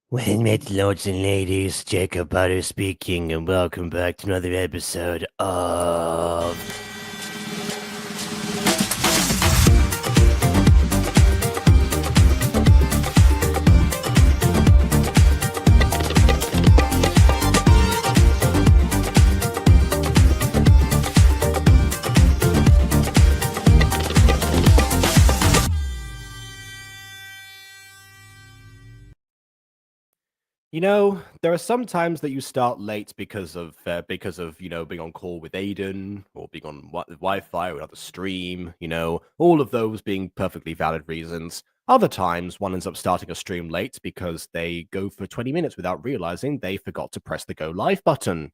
Well, met lords and ladies, Jacob Butter speaking, and welcome back to another episode of... You know, there are some times that you start late because of being on call with Aiden or being on Wi-Fi or another stream. All of those being perfectly valid reasons. Other times, one ends up starting a stream late because they go for 20 minutes without realizing they forgot to press the go live button.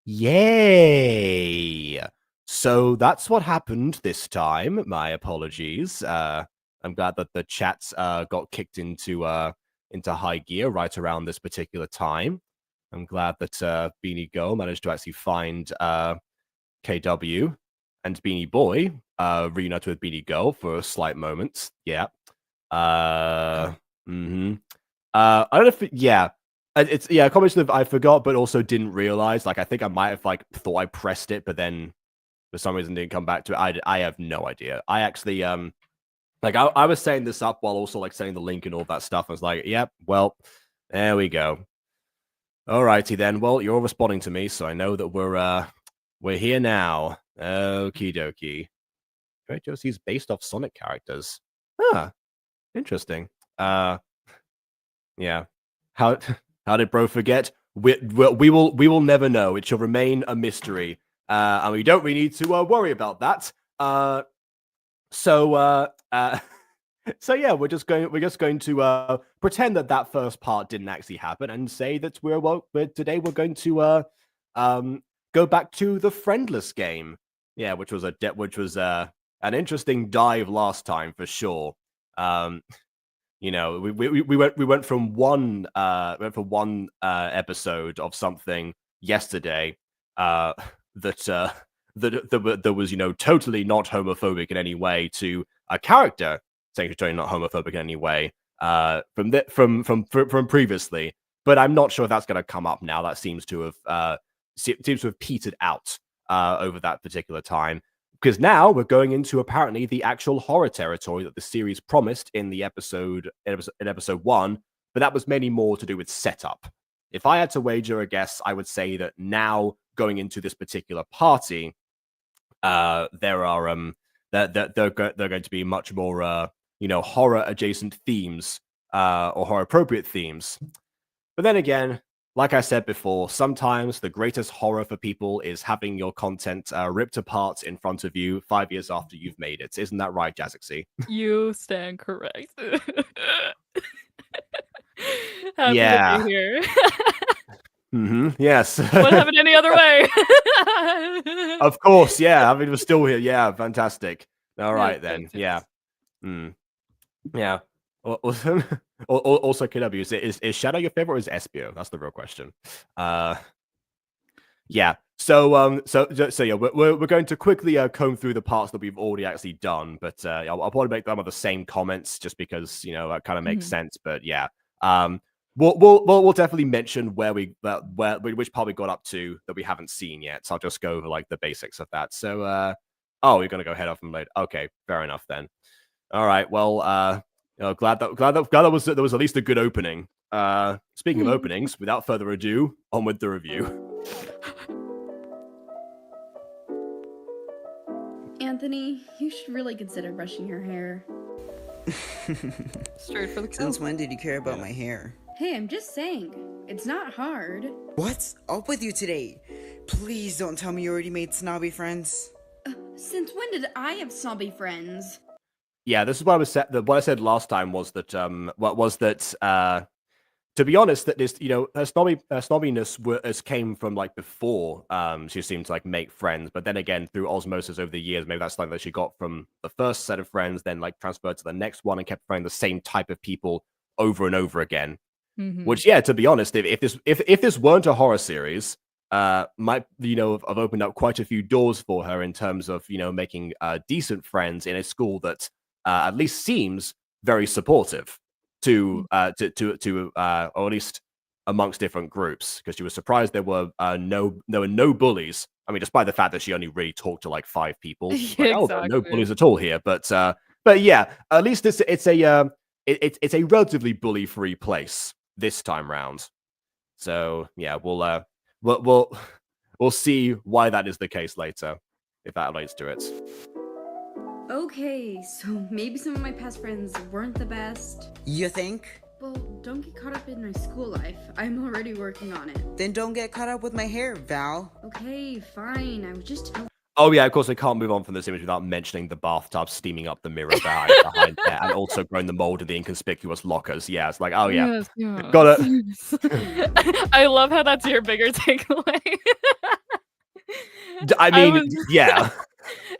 Yay! So that's what happened this time. My apologies. I'm glad that the chat got kicked into high gear right around this particular time. I'm glad that Beanie Girl managed to actually find KW and Beanie Boy reunited with Beanie Girl for a slight moment. Yeah. I don't know if it's a combination of I forgot but also didn't realize. Like I think I might have thought I pressed it, but then for some reason didn't come back to it. I have no idea. I actually I was setting this up while also setting the link and all that stuff. I was like, yep, well, there we go. Alrighty then. Well, you're all responding to me, so I know that we're here now. Okie dokie. Great Josie is based off Sonic characters. Huh. Interesting. Yeah. How did bro forget? We will never know. It shall remain a mystery. And we don't really need to worry about that. So yeah, we're just going to pretend that first part didn't actually happen and say that today we're going to go back to the Friendless game. Yeah, which was an interesting dive last time for sure. We went from one episode of something yesterday that was totally not homophobic in any way to a character saying she's totally not homophobic in any way from previously. But I'm not sure if that's going to come up now. That seems to have petered out over that particular time, because now we're going into apparently the actual horror territory that the series promised in the episode 1, but that was mainly more to do with setup. If I had to wager a guess, I would say that now going into this particular party, there are they're going to be much more horror adjacent themes or horror appropriate themes. But then again, like I said before, sometimes the greatest horror for people is having your content ripped apart in front of you 5 years after you've made it. Isn't that right, Jazixy? You stand correct. Happy to be here. Yes. Wouldn't have it any other way. Of course, yeah. I mean, we're still here. Yeah, fantastic. All right, then. Yes. Yeah. Yeah. Also, KW, is Shadow your favorite or is Espio? That's the real question. Yeah. So yeah, we're going to quickly comb through the parts that we've already actually done, but I'll probably make them of the same comments just because that kind of makes sense. But yeah, we'll definitely mention where which part we got up to that we haven't seen yet. So I'll just go over like the basics of that. So oh, you're gonna go head off and load. Okay, fair enough then. All right, well, glad that there was at least a good opening. Speaking of openings, without further ado, on with the review. Anthony, you should really consider brushing your hair. Straight for the kill. Since when did you care about my hair? Hey, I'm just saying, it's not hard. What's up with you today? Please don't tell me you already made snobby friends. Since when did I have snobby friends? Yeah, this is what what I said last time was that to be honest, that this her snobbiness came from like before she seemed to like make friends, but then again through osmosis over the years, maybe that's something that she got from the first set of friends, then like transferred to the next one and kept friending the same type of people over and over again. Which, yeah, to be honest, if this weren't a horror series, might have opened up quite a few doors for her in terms of making decent friends in a school that at least seems very supportive to or at least amongst different groups, because she was surprised there were no bullies. I mean, despite the fact that she only really talked to like 5 people, like, oh, there are no bullies at all here. But yeah, at least it's a relatively bully-free place this time round. So yeah, we'll see why that is the case later, if that relates to it. Okay, so maybe some of my past friends weren't the best. You think? Well, don't get caught up in my school life. I'm already working on it. Then don't get caught up with my hair, Val. Okay, fine. I was just... Oh yeah, of course I can't move on from this image without mentioning the bathtub steaming up the mirror behind there, and also growing the mold of the inconspicuous lockers. Yeah, it's like, oh yeah, Yes. got it. I love how that's your bigger takeaway. I mean, yeah.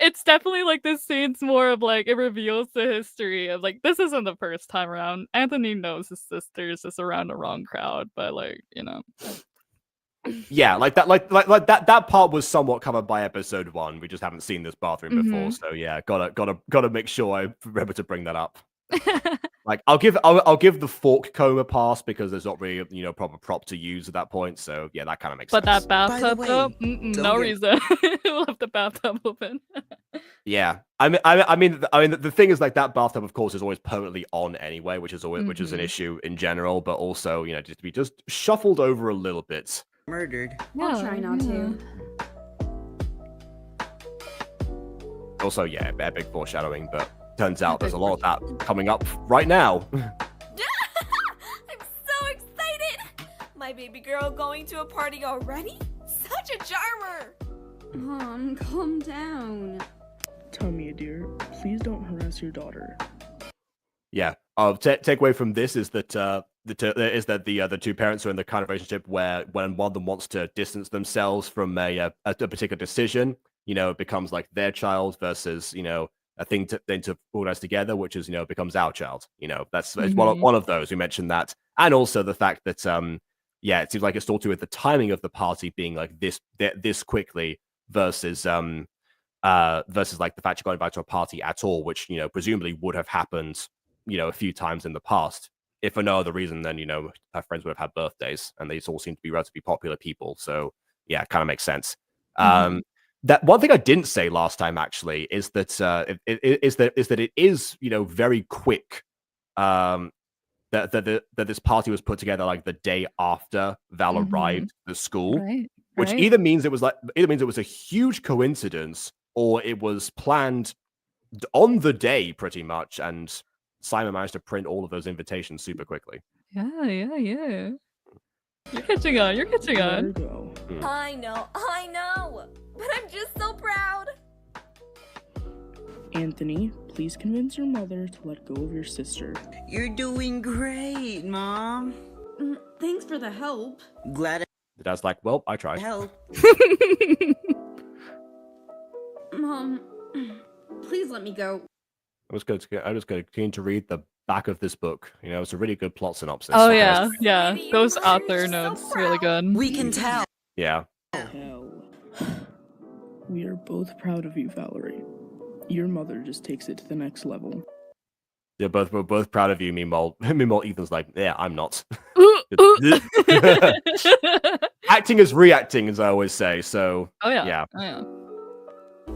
It's definitely like this scene's more of like it reveals the history of like this isn't the first time around. Anthony knows his sister's just around the wrong crowd, but like Yeah, like that part was somewhat covered by episode 1. We just haven't seen this bathroom before, so yeah, gotta make sure I remember to bring that up. Like I'll give the fork comb a pass because there's not really proper prop to use at that point. So yeah, that kind of makes sense. But that bathtub, way, though, no reason. We'll have the bathtub open. Yeah, I mean, the thing is, like, that bathtub, of course, is always permanently on anyway, which is always which is an issue in general. But also, just to be just shuffled over a little bit. Murdered. I'll try not to. Also, yeah, epic foreshadowing, but turns out there's a lot of that coming up right now. I'm so excited! My baby girl going to a party already? Such a charmer! Mom, calm down. Tommy, dear, please don't harass your daughter. Yeah. Takeaway from this is that the two parents are in the kind of relationship where when one of them wants to distance themselves from a particular decision, it becomes like their child versus a thing to organize together, which is becomes our child. That's it's one of those. We mentioned that, and also the fact that it seems like it's all to do with the timing of the party being like this quickly versus like the fact you got invited to a party at all, which presumably would have happened a few times in the past. If for no other reason than her friends would have had birthdays, and they all seem to be relatively popular people. So yeah, it kind of makes sense. That one thing I didn't say last time actually is that it is very quick. That this party was put together like the day after Val arrived at the school, which either means it was a huge coincidence or it was planned on the day pretty much, and Simon managed to print all of those invitations super quickly. Yeah. You're catching on. Let her go. I know, but I'm just so proud. Anthony, please convince your mother to let go of your sister. You're doing great, Mom. Thanks for the help. Glad The dad's like, well, I I tried. helped. Mom, please let me go. I'm just going to continue to read the back of this book. It's a really good plot synopsis. Oh Okay. yeah. Lady, Those you're author so notes proud. really good. We can tell. Yeah. Hell. We are both proud of you, Valerie. Your mother just takes it to the next level. We're both proud of you. Meanwhile, Ethan's like, yeah, I'm not. Acting is reacting, as I always say. So, Oh yeah. yeah. Oh yeah.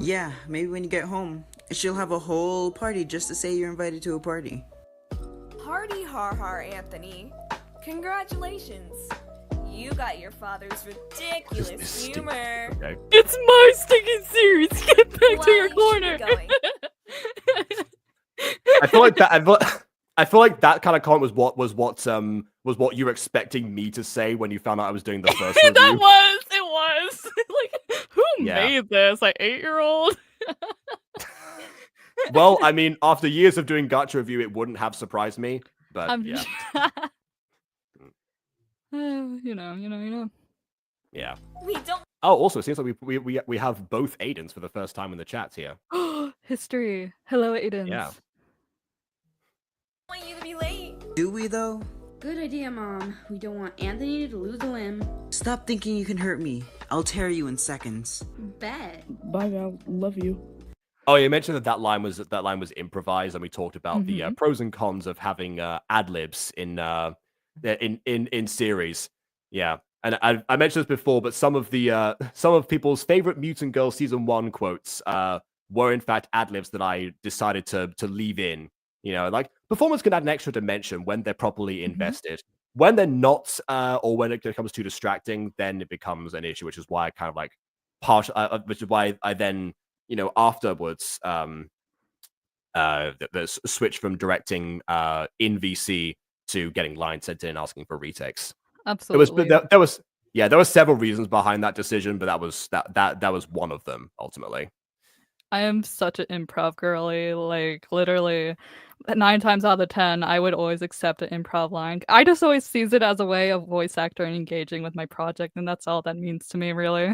Yeah, maybe when you get home, she'll have a whole party just to say you're invited to a party. Hardy har, Anthony. Congratulations. You got your father's ridiculous humor. Okay. It's my stinking series. Get back to your Well, you should corner. be going. I feel like that. I feel like that kind of comment was what you were expecting me to say when you found out I was doing the first review. It was. Like, who Yeah. made this? Like 8-year-old? Well, I mean, after years of doing Gacha review, it wouldn't have surprised me. But yeah, you know. yeah. We don't Oh, also, it seems like we have both Aidens for the first time in the chat here. History. Hello, Aidens. Yeah. want you to be late. Do we though? Good idea, Mom. We don't want Anthony to lose a limb. Stop thinking you can hurt me. I'll tear you in seconds. Bet. Bye, Val. Love you. Oh, you mentioned that line was improvised, and we talked about the pros and cons of having ad libs in series. Yeah, and I mentioned this before, but some of people's favorite Mutant Girl season 1 quotes were in fact ad libs that I decided to leave in. You know, like performance can add an extra dimension when they're properly invested. When they're not, or when it becomes too distracting, then it becomes an issue, which is why I kind of like which is why I then, you know, afterwards the switch from directing in VC to getting lines sent in asking for retakes. Absolutely. There were several reasons behind that decision, but that was one of them ultimately. I am such an improv girly. Like literally 9 times out of 10, I would always accept an improv line. I just always sees it as a way of voice actor and engaging with my project, and that's all that means to me, really.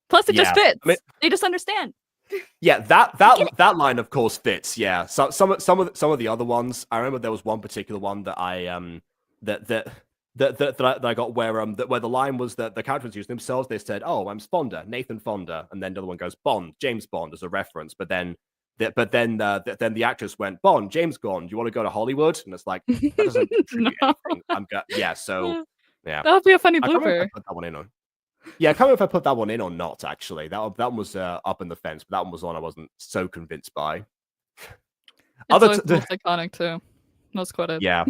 Plus, it just fits. I mean, they just understand. Yeah, that line of course fits. Yeah, so some of the other ones. I remember there was one particular one that I that I got where the line was that the characters used themselves. They said, "Oh, I'm Fonda, Nathan Fonda," and then the other one goes Bond, James Bond as a reference. But then the actress went, "Bond, James Bond, you want to go to Hollywood?" And it's like that doesn't contribute anything. So yeah, That would be a funny I can't remember blooper. if I put that one in on. Yeah, I can't remember if I put that one in or not. Actually, that one was up in the fence, but that one was one I wasn't so convinced by. It's always the most iconic too. Most quoted. Yeah.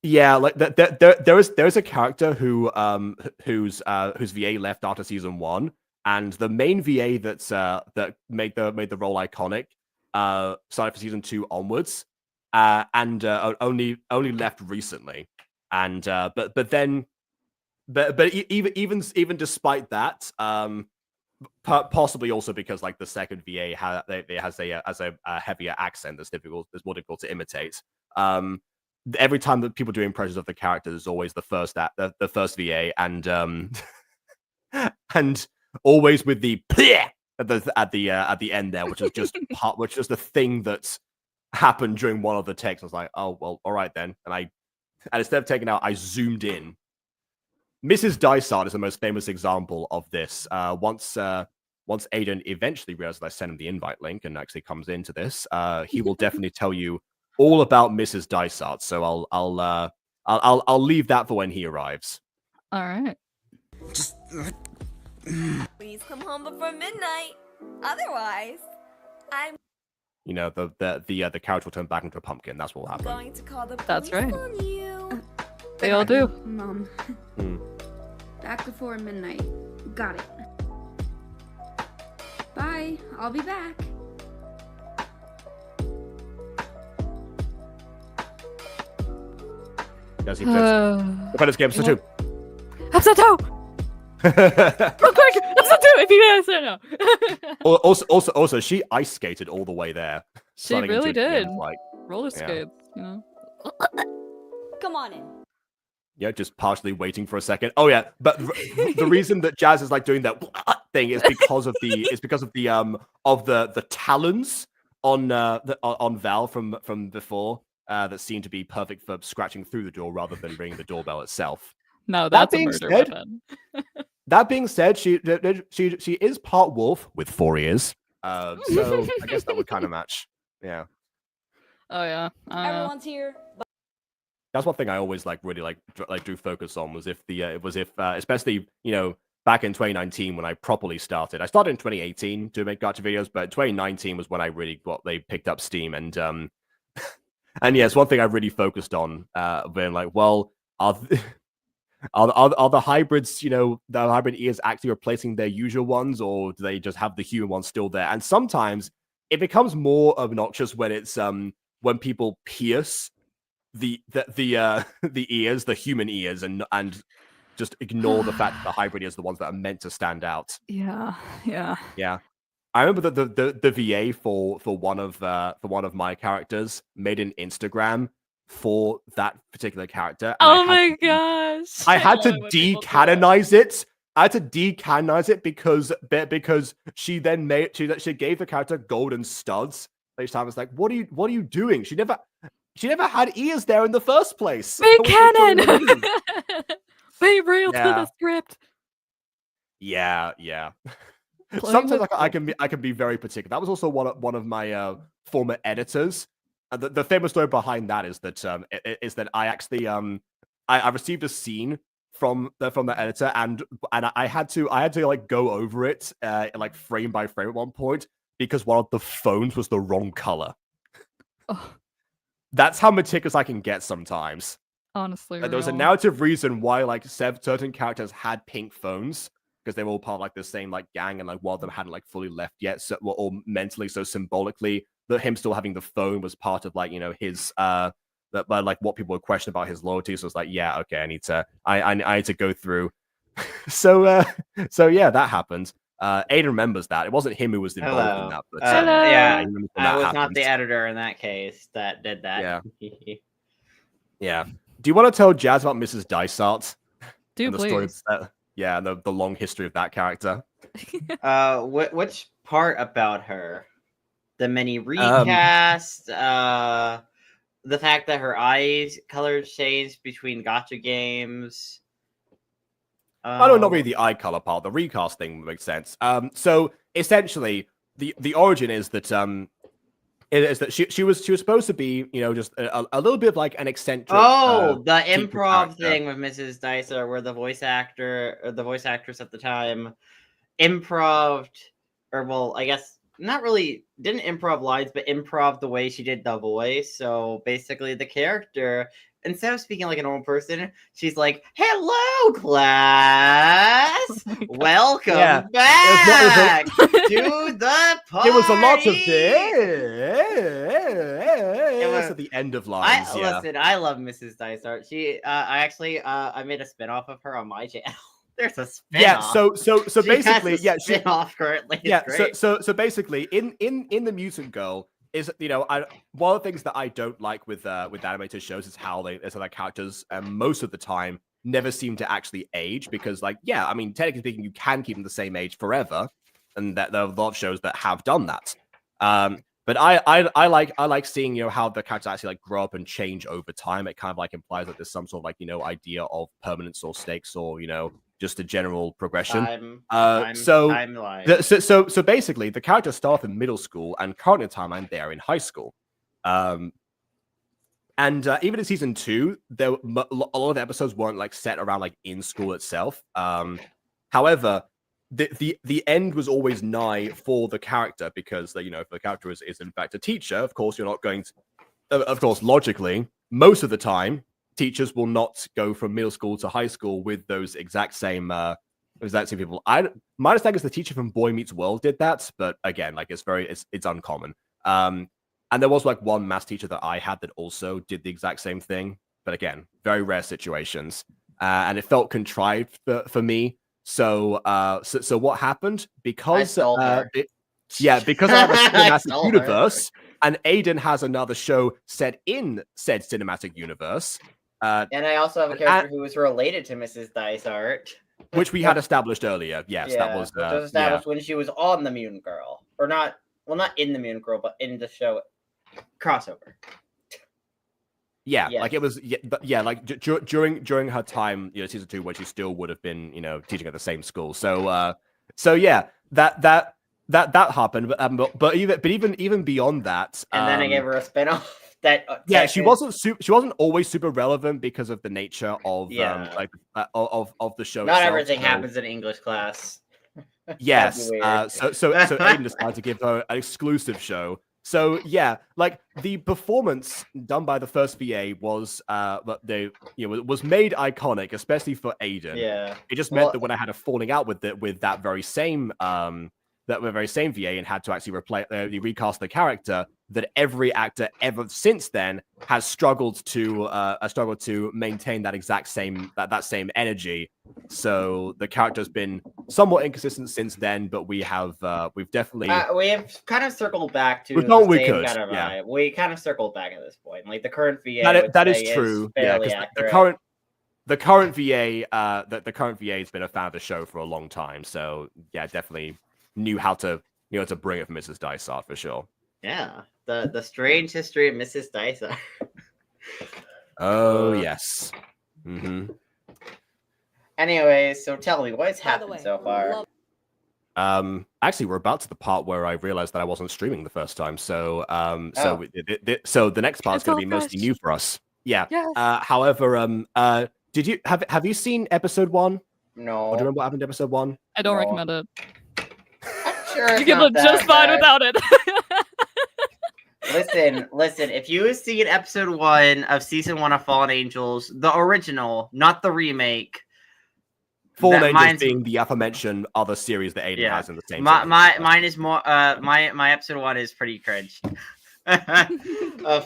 Yeah, like there's a character whose VA left after season 1, and the main VA that made the role iconic started for season 2 onwards, and only left recently, and even despite that, possibly also because like the second VA has a heavier accent that's more difficult to imitate. Every time that people do impressions of the characters, is always the first VA, and and always with the at the end there, which is just a thing that happened during one of the takes. I was like, oh well, all right then, and instead of taking out, I zoomed in. Mrs. Dysart is the most famous example of this. Once Aiden eventually realizes I sent him the invite link and actually comes into this, he will definitely tell you all about Mrs. Dysart. So I'll leave that for when he arrives. All right. Just Please come home before midnight. Otherwise, I'm You know, the character will turn back into a pumpkin. That's what will happen. going to call the police That's right. on you. They all do. Mom. Hmm. Back before midnight. Got it. Bye. I'll be back. Guys, he plays game episode 2. Real quick, episode 2. If you guys don't know. 2. Also, she ice skated all the way there. She starting really into the did. end, like, Roller skates, you know. Come on in. yeah, just partially waiting for a second. Oh yeah, but the reason that Jazz is like doing that thing is because of the talons on Val from before that seem to be perfect for scratching through the door rather than ringing the doorbell itself. No, that's a being murder said- weapon. That being said, she is part wolf with 4 ears. So I guess that would kind of match. Yeah. Oh yeah. Everyone's here. That's one thing I always really do focus on was if especially back in 2019 when I properly started. I started in 2018 to make gacha videos, but 2019 was when I really they picked up steam and and yeah, it's one thing I really focused on. Being like, well, are the hybrids, the hybrid ears actually replacing their usual ones, or do they just have the human ones still there? And sometimes it becomes more obnoxious when it's when people pierce the ears, the human ears, and just ignore the fact that the hybrid ears are the ones that are meant to stand out. Yeah. I remember that the VA for one of my characters made an Instagram for that particular character. Oh my gosh! I had to decanonize it. I had to decanonize it because she then she gave the character golden studs. Each time it's like, what are you doing? She never had ears there in the first place. Make canon. Be real to the script. Yeah. Sometimes I can be very particular. That was also one of my former editors. The famous story behind that is that I actually I received a scene from the editor and I had to like go over it like frame by frame at one point because one of the phones was the wrong color. Oh. That's how meticulous I can get sometimes. Honestly, there was a narrative reason why like certain characters had pink phones because they were all part of like the same like gang, and like one of them hadn't like fully left yet, so or mentally, so symbolically that him still having the phone was part of like his like what people were questioning about his loyalty. So it's like, yeah, okay, I need to go through. so yeah, that happened. Aiden remembers that. It wasn't him who was involved in that, but yeah, I was not the editor in that case that did that. Yeah. Do you want to tell Jazz about Mrs. Dysart? Do please. Story yeah, the long history of that character. Which part about her? The mini recast, the fact that her eyes colors changed between gacha games. I don't know really the eye color part. The recast thing makes sense. So essentially, the origin is that she was supposed to be just a little bit of like an eccentric. Oh, the improv thing with Mrs. Dicer, where the voice actress at the time improved, or well, I guess not really didn't improv lines, but improv the way she did the voice. So basically, the character, instead of speaking like a normal person, she's like, "Hello, class. Welcome back to the party." It was a lot of this at the end of lines. Listen, I love Mrs. Dysart. She, I made a spinoff of her on my channel. There's a spinoff. Yeah, so basically, spinoff currently. So basically, in the Mutant Girl. Is one of the things that I don't like with animated shows is how their characters most of the time never seem to actually age, because technically speaking, you can keep them the same age forever, and that there are a lot of shows that have done that. But I like seeing how the characters actually like grow up and change over time. It kind of like implies that there's some sort of idea of permanence or stakes or just a general progression. So basically, the characters start in middle school, and currently the timeline they are in high school. And even in season 2, a lot of the episodes weren't like set around like in school itself. However, the end was always nigh for the character, because if the character is in fact a teacher, of course you're not going to. Of course, logically, most of the time, teachers will not go from middle school to high school with those exact same people. My understanding is the teacher from Boy Meets World did that, but again, like it's uncommon. And there was like one math teacher that I had that also did the exact same thing, but again, very rare situations, and it felt contrived for me. So what happened? Because because I have a cinematic universe, and Aiden has another show set in said cinematic universe. And I also have a character who was related to Mrs. Dysart, which we had established earlier. Yes, that was established when she was on the Mutant Girl, or not. Well, not in the Mutant Girl, but in the show crossover. Yeah, Yes. like it was. Yeah, like during her time, season 2, where she still would have been, teaching at the same school. So yeah, that happened. But even beyond that, And then I gave her a spinoff. Yeah, she wasn't always super relevant because of the nature of Yeah. of the show. Not itself, everything so- happens in English class. Yes. weird. So Aiden decided to give her an exclusive show. So yeah, like the performance done by the first VA was was made iconic, especially for Aiden. Yeah. It just meant that when I had a falling out with that very same VA and had to actually recast the character, that every actor ever since then has struggled to maintain that exact same that same energy. So the character's been somewhat inconsistent since then, but we've definitely we have kind of circled back to We've done what we the same could, kind of yeah. vibe. We kind of circled back at this point. Like the current VA, that is true. Yeah, fairly because accurate. the current VA has been a fan of the show for a long time. So yeah, definitely knew how to bring it for Mrs. Dysart for sure. Yeah, the strange history of Mrs. Dysart. Oh yes. Mm-hmm. Anyway, so tell me, what's By the happened way, so far? Actually, we're about to the part where I realized that I wasn't streaming the first time. So Oh. so the next part's It's going all to be mostly fresh. new for us. Yeah. Yes. However, did you have you seen episode 1? Or do No. you remember what happened in episode 1? I don't No. recommend it. I'm sure it's You can not look just that fine bad. without it. Listen. If you have seen episode 1 of season 1 of Fallen Angels, the original, not the remake. Fallen That Angels mine's- being the aforementioned other series that Aiden Yeah. has in the same. Mine is more. My episode 1 is pretty cringe.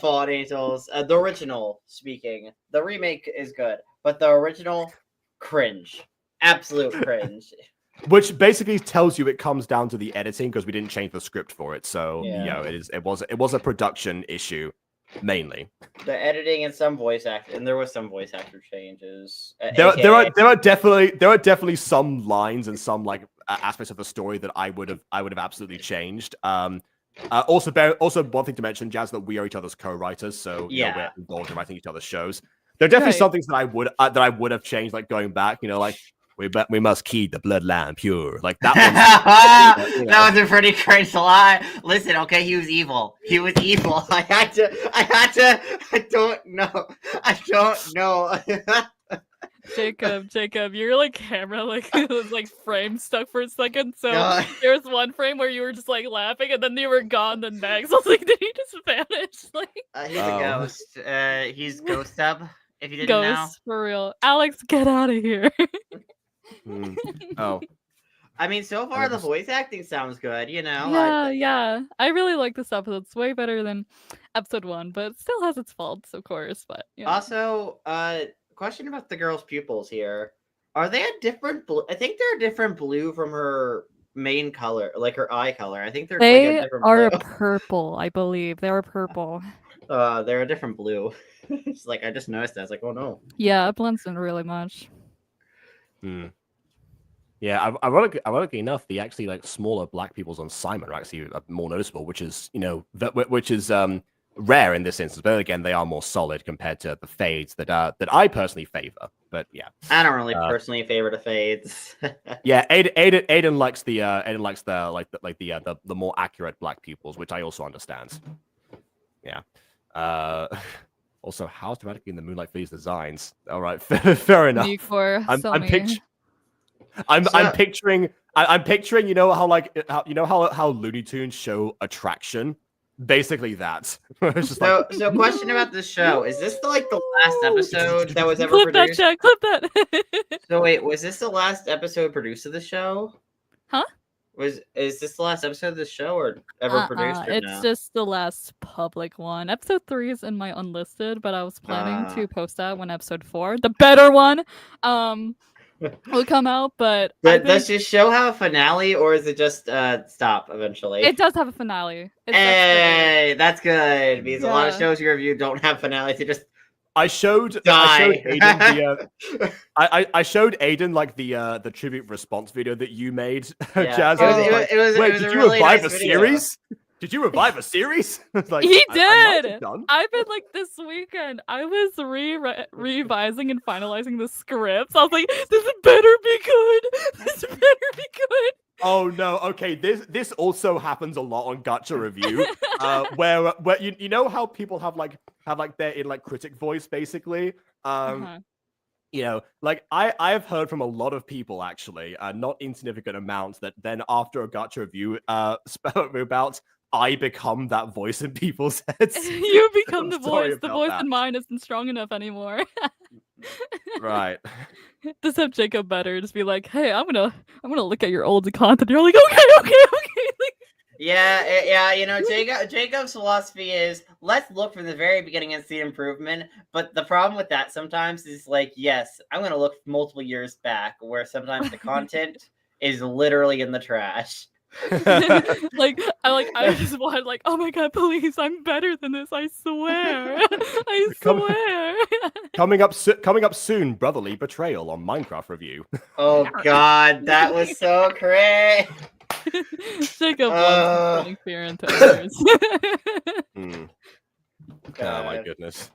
Fallen Angels, the original. Speaking, the remake is good, but the original, cringe, absolute cringe. Which basically tells you it comes down to the editing, because we didn't change the script for it. So Yeah. it was a production issue mainly. The editing and some voice actor, and there was some voice actor changes. There AKA are definitely some lines and some aspects of the story that I would have absolutely changed. Also one thing to mention, Jazz, that we are each other's co-writers, so Yeah. we're involved in writing each other's shows. There are definitely Right. some things that I would have changed, like going back, like we must keep the bloodline pure, like that one. That was a pretty cringe lie. Listen, okay, he was evil. I had to. I don't know. Jacob, your camera was frame stuck for a second. So No. there's one frame where you were just laughing, and then you were gone. Then Max was like, "Did he just vanish?" He's Oh. a ghost. He's Ghost Sub. If you didn't know. Ghosts for real. Alex, get out of here. Oh, I mean, so far the was- voice acting sounds good. Yeah. I really like this episode. It's way better than episode 1, but it still has its faults, of course. But Also, question about the girl's pupils here. Are they a different blue? I think they're a different blue from her main color, like her eye color. I think they're like they a different are blue. purple, I believe. They're purple. They're a different blue. It's I just noticed that. I was like, oh no. Yeah, it blends in really much. Yeah, ironically enough, the actually smaller black peoples on Simon are actually more noticeable, which is rare in this instance. But again, they are more solid compared to the fades that I personally favor. But yeah, I don't really personally favor the fades. yeah, Aiden likes the more accurate black pupils, which I also understand. Yeah. Also, how's dramatically in the Moonlight for these designs? All right, fair enough. I'm picturing how Looney Tunes show attraction, basically that. It's just So question about this show: is this the last episode that was ever Clip that, produced? Jack. Clip that. So wait, was this the last episode produced of the show? Huh? Is this the last episode of the show or ever produced? Or It's no? just the last public one. Episode 3 is in my unlisted, but I was planning to post that when episode 4, the better one, will come out. But Does this show have a finale, or is it just stop eventually? it does have a finale. Hey, that's good because a lot of Yeah. shows you review don't have finales. They just I showed die. I showed Aiden the tribute response video that you made, Yeah. Jazz. It was- I was it was- like, it was- wait, it was did a you really revive nice a video. series? Did you revive a series? Like, He I might did. have done. I've been like this weekend. I was revising and finalizing the scripts. I was like, this better be good. This better be good. Oh no, okay. This also happens a lot on Gacha review, where you know how people have their in like critic voice basically. You know, like I've heard from a lot of people actually, not insignificant amounts, that then after a Gacha review, about I become that voice in people's heads. You become I'm the sorry voice. The about voice that. in mine isn't strong enough anymore. Right. Just have Jacob better. Just be like, hey, I'm gonna look at your old content. You're like, okay. Like, Yeah. You know, Jacob's philosophy is let's look from the very beginning and see improvement. But the problem with that sometimes is like, yes, I'm gonna look multiple years back, where sometimes the content is literally in the trash. I just want like, oh my god, please, I'm better than this. I swear. I swear. Coming up soon, brotherly betrayal on Minecraft review. Oh god, that was so cringe. Jacob loves putting fear into others. Oh my goodness.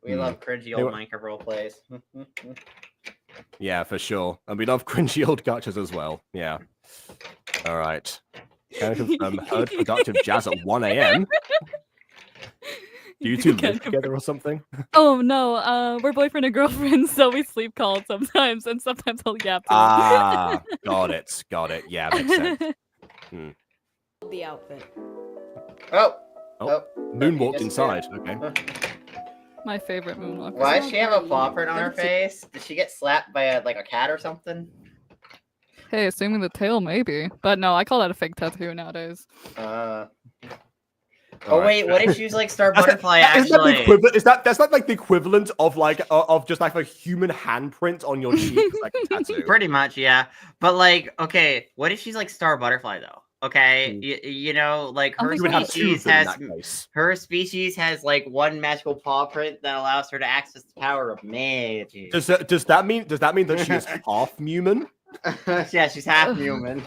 We love cringy old Minecraft role plays. Yeah, for sure. And we love cringy old gachas as well. Yeah. All right. Can I confirm heard productive jazz at 1 a.m.? Do you two live together or something? Oh no, we're boyfriend and girlfriend, so we sleep call sometimes, and sometimes I'll yap to him. Ah, got it. Yeah, makes sense. The outfit. Oh, Moon walked inside. Okay. My favorite moonwalk. Why does she have a paw print on her face? Did she get slapped by a cat or something? Hey, assuming the tail, maybe. But no, I call that a fake tattoo nowadays. Oh wait, what if she was like Star Butterfly actually? That's not like the equivalent of like of just like a human handprint on your cheek, like a tattoo. Pretty much, yeah. But like, okay, what if she's like Star Butterfly though? Okay, you know, like her species has like one magical paw print that allows her to access the power of magic. Does that mean that she is half human? Yeah, she's half human.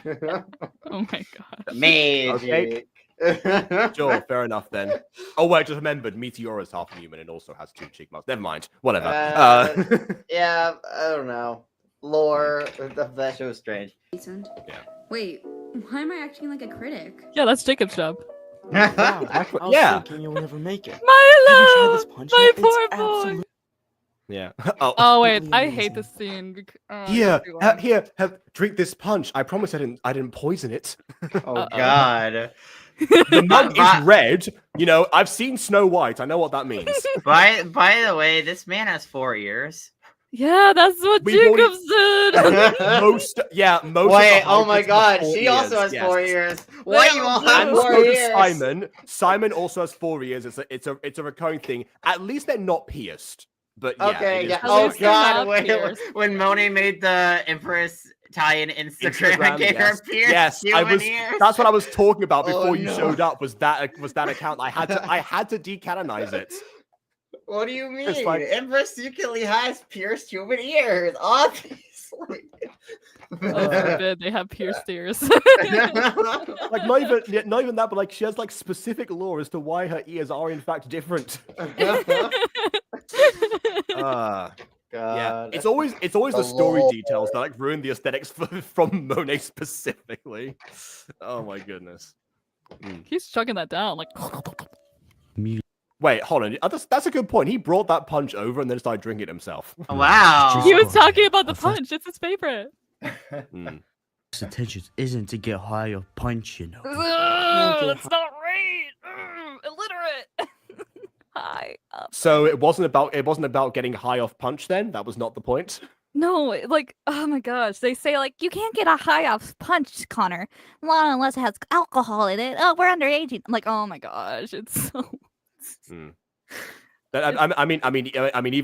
Oh my god. Magic. Okay. Sure, fair enough then. Oh wait, I just remembered Meteor is half human and also has 2 cheek marks. Never mind. Whatever. Yeah, I don't know. Lore, that show is strange. Yeah. Wait, why am I acting like a critic? Yeah, that's Jacob's job. Wow, I was thinking you would never make it. Milo! My It's poor boy! absolutely- Yeah. Oh wait, I amazing. hate this scene. Here, drink this punch. I promise I didn't poison it. Oh god. The mug is red. You know, I've seen Snow White. I know what that means. By the way, this man has 4 ears. Yeah, that's what Jacob said. Most. Wait, oh my god, she also has 4 ears. Why you all have 4 ears? Simon also has 4 ears. It's a recurring thing. At least they're not pierced. But yeah. Okay, yeah. Oh god, when Monet made the Empress tie-in Instagram, I gave her pierced human ears. That's what I was talking about before you showed up. Was that account? I had to decanonize it. What do you mean? It's like, Empress secretly has pierced human ears, obviously. They have pierced ears. Like not even that, but like she has like specific lore as to why her ears are in fact different. Yeah, it's always the story details that like ruin the aesthetics from Monet specifically. Oh my goodness. He's chugging that down like. Wait, hold on. That's a good point. He brought that punch over and then started drinking it himself. Wow. He was talking about the punch. It's his favorite. Attention isn't to get high or punch, you know. That's not right. Illiterate. High up. So it wasn't about getting high off punch then? That was not the point? No, like, oh my gosh. They say, like, you can't get a high off punch, Connor. Well, unless it has alcohol in it. Oh, we're underage. I'm like, oh my gosh. It's so... I mean,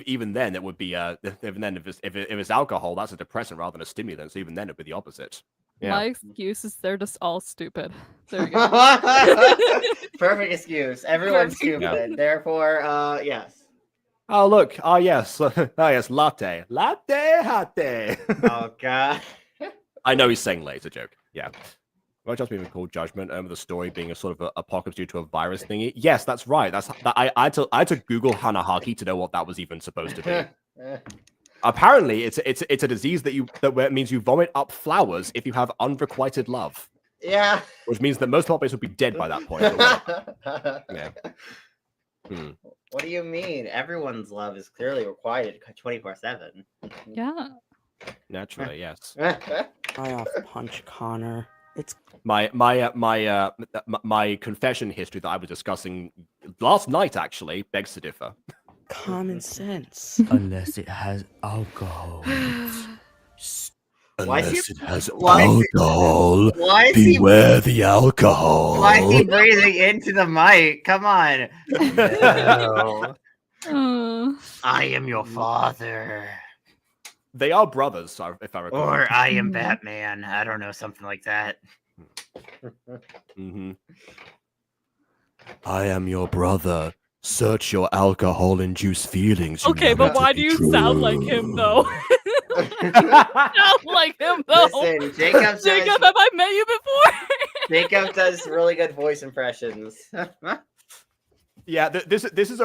even then it would be even then if it's alcohol, that's a depressant rather than a stimulant. So even then it'd be the opposite. Yeah. My excuse is they're just all stupid. There you go. Perfect excuse. Everyone's stupid. Yeah. Therefore, yes. Oh look. Oh yes. Yes. Latte. Oh god. I know he's saying later joke. Yeah. Well, just even called Judgment, the story being a sort of a apocalypse due to a virus thingy. Yes, that's right. I had to Google Hanahaki to know what that was even supposed to be. Apparently, it's a disease that means you vomit up flowers if you have unrequited love. Yeah. Which means that most populace would be dead by that point. Yeah. What do you mean? Everyone's love is clearly requited 24/7. Yeah. Naturally, yes. Try off punch, Connor. It's My confession history that I was discussing last night actually begs to differ. common sense. Unless it has alcohol. Unless it has why is he- alcohol, Why is he? beware the alcohol. Why is he breathing into the mic? Come on. No. I am your father. They are brothers, if I recall. Or I am Batman. I don't know, something like that. I am your brother. Search your alcohol-induced feelings. Okay, but why do you sound like him though? Sound like him though. Listen, Jacob, have I met you before? Jacob does really good voice impressions. Yeah, this is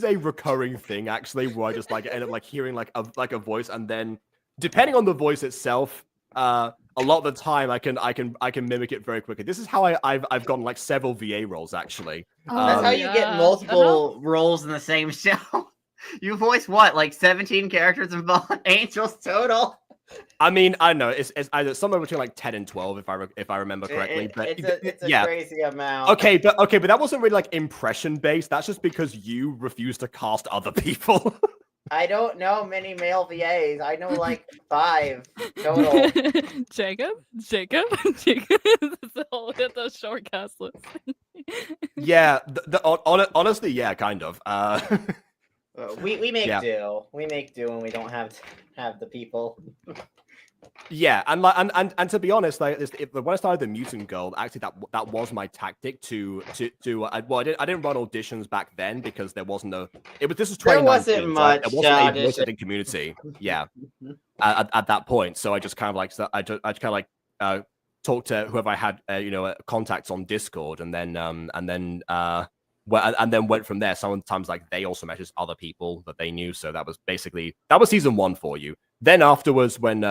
a recurring thing actually, where I just like end up like hearing like a voice, and then depending on the voice itself, a lot of the time I can mimic it very quickly. This is how I've gotten like several VA roles actually. That's how you get multiple roles in the same show. You voice what, like 17 characters in Fallen Angels total? I mean, I don't know. It's either somewhere between like 10 and 12 if I remember correctly. But it's a yeah. crazy amount. Okay, but that wasn't really like impression based. That's just because you refuse to cast other people. I don't know many male VAs. I know like 5 total. Jacob is the short cast list. Yeah, honestly, yeah, kind of. We make do. We make do when we don't have the people. Yeah, and to be honest, like when I started the Mutant Girl, actually that was my tactic to well, I didn't run auditions back then because there wasn't this was 2019. There wasn't much. There wasn't a voice acting community. Yeah, at that point, so I just kind of like talked to whoever I had contacts on Discord, and then went from there. Sometimes like they also messaged other people that they knew, so that was season 1 for you. Then afterwards, when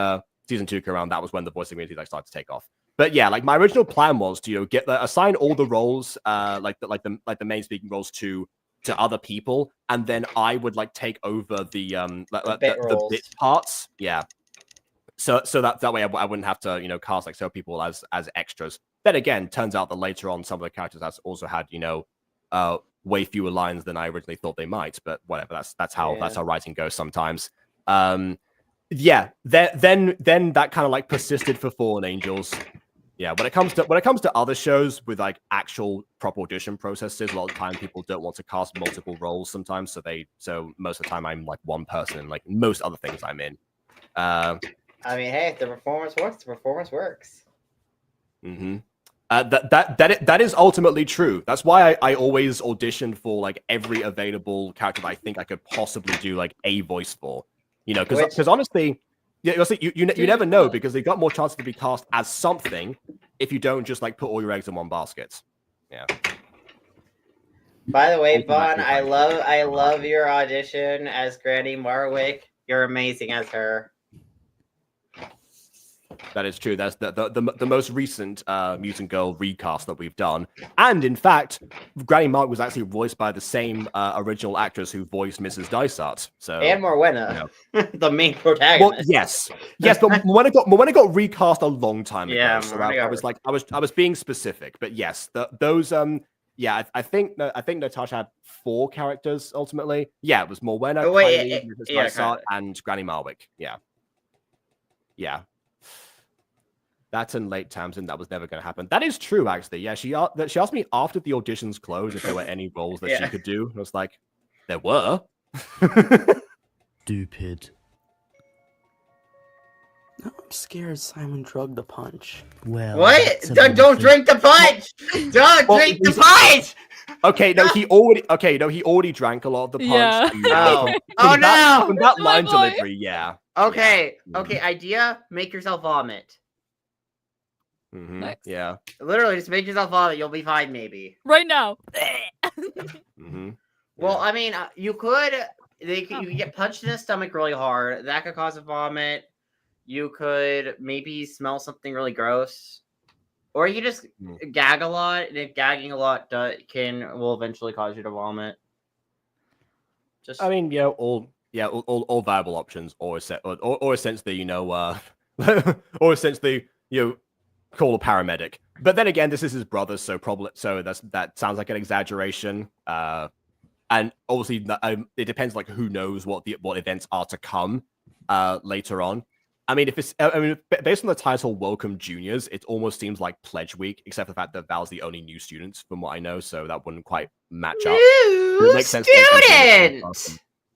season 2 came around, that was when the voice community like started to take off. But yeah, like my original plan was to assign all the roles, like the main speaking roles to other people, and then I would like take over the bit parts. Yeah. So that way I wouldn't have to cast like so people as extras. Then again, turns out that later on some of the characters also had way fewer lines than I originally thought they might. But whatever, that's how writing goes sometimes. Yeah. Then that kind of like persisted for Fallen Angels. Yeah. When it comes to other shows with like actual proper audition processes, a lot of the time people don't want to cast multiple roles sometimes. So most of the time I'm like one person in like most other things I'm in. I mean, hey, if the performance works, the performance works. Mm-hmm. That is ultimately true. That's why I always auditioned for like every available character that I think I could possibly do like a voice for. Because honestly, you never know, because they've got more chances to be cast as something if you don't just like put all your eggs in one basket. Yeah. By the way, Bon, I love your audition as Granny Marwick. You're amazing as her. That is true. That's the most recent Mutant Girl recast that we've done. And in fact, Granny Mark was actually voiced by the same original actress who voiced Mrs. Dysart. So and Morwenna, the main protagonist. Well, yes, but Morwenna got recast a long time ago. Yeah, so I was being specific, but yes, those I think Natasha had 4 characters ultimately. Yeah, it was Morwenna, Kylie, Mrs. Dysart, and Granny Marwick. Yeah. That's in late Tamsin. That was never going to happen. That is true, actually. Yeah, she asked me after the auditions closed if there were any roles that she could do. And I was like, there were. Stupid. No, I'm scared Simon drugged the punch. Well, what? Don't drink the punch! Don't drink the punch! Okay, no, he already drank a lot of the punch. Yeah. From that line delivery, yeah. Okay, idea, make yourself vomit. Next. Yeah. Literally, just make yourself vomit. You'll be fine, maybe. Right now. Well, I mean, you could. You could get punched in the stomach really hard. That could cause a vomit. You could maybe smell something really gross, or you just gag a lot. And if gagging a lot will eventually cause you to vomit. Just. I mean, all viable options, or essentially, or essentially, call a paramedic. But then again, this is his brother, so that sounds like an exaggeration. And obviously, it depends, like, who knows what events are to come later on. I mean, based on the title "Welcome Juniors," it almost seems like Pledge Week, except for the fact that Val's the only new student, from what I know, so that wouldn't quite match up.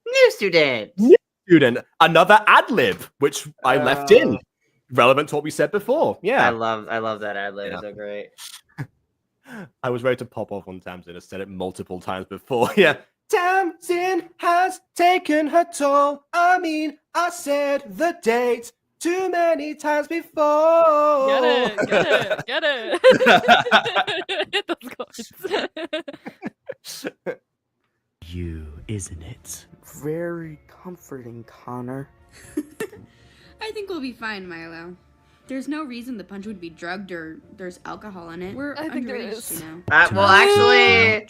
New student. Another ad lib, which I left in, relevant to what we said before. Yeah, I love that ad lib. It's so great. I was ready to pop off on Tamsin. I said it multiple times before. Yeah. Tamsin has taken her toll. I mean, I said the date too many times before. Get it. Hit those chords. You, isn't it? Very comforting, Connor. I think we'll be fine, Milo. There's no reason the punch would be drugged or there's alcohol in it. We're I think there underage, is. you know. Well, actually,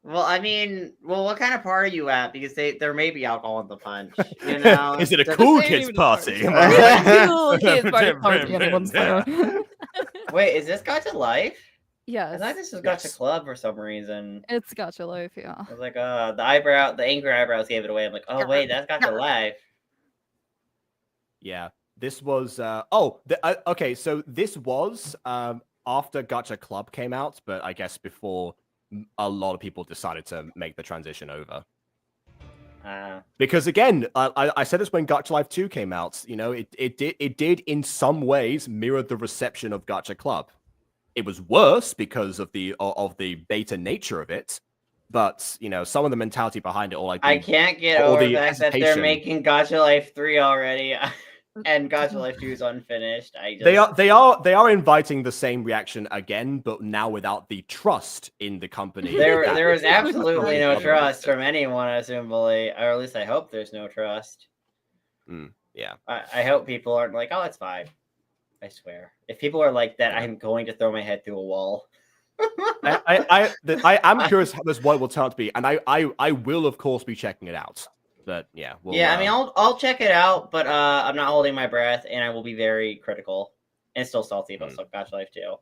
I mean, what kind of party are you at? Because there may be alcohol in the punch. You know, is it a cool kids party? Cool kids party. Anyone's phone. Wait, is this Gacha Life? Yes. I thought this was Gacha Club for some reason. It's Gacha Life, yeah. I was like, the angry eyebrows gave it away. I'm like, oh wait, that's Gacha Life. Yeah, this was. Okay, so this was after Gacha Club came out, but I guess before a lot of people decided to make the transition over. Because again, I said this when Gacha Life 2 came out. You know, it did in some ways mirror the reception of Gacha Club. It was worse because of the beta nature of it, but you know, some of the mentality behind it, I can't get over the fact that they're making Gacha Life 3 already, and Gacha Life 2 is unfinished. They are inviting the same reaction again, but now without the trust in the company. There is absolutely no trust from anyone, assumably, or at least I hope there's no trust. Yeah, I hope people aren't like, oh, it's fine. I swear. If people are like that, I'm going to throw my head through a wall. I am curious how this one will turn out to be, and I will of course be checking it out. But yeah, I mean, I'll check it out, but I'm not holding my breath, and I will be very critical and still salty about Gacha Life 2.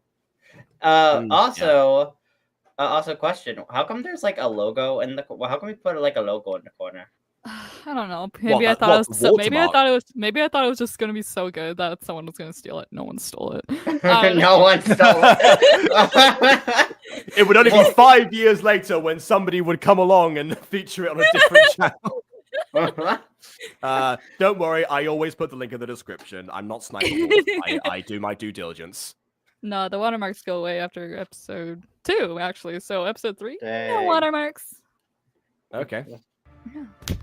Also, question: how come there's like a logo in the? How come we put like a logo in the corner? I don't know. Maybe I thought it was just gonna be so good that someone was gonna steal it. No one stole it. No one stole it. It would only be 5 years later when somebody would come along and feature it on a different channel. Don't worry, I always put the link in the description. I'm not sniping. I do my due diligence. No, the watermarks go away after episode 2, actually. So episode 3, Dang. no watermarks. Okay. Yeah.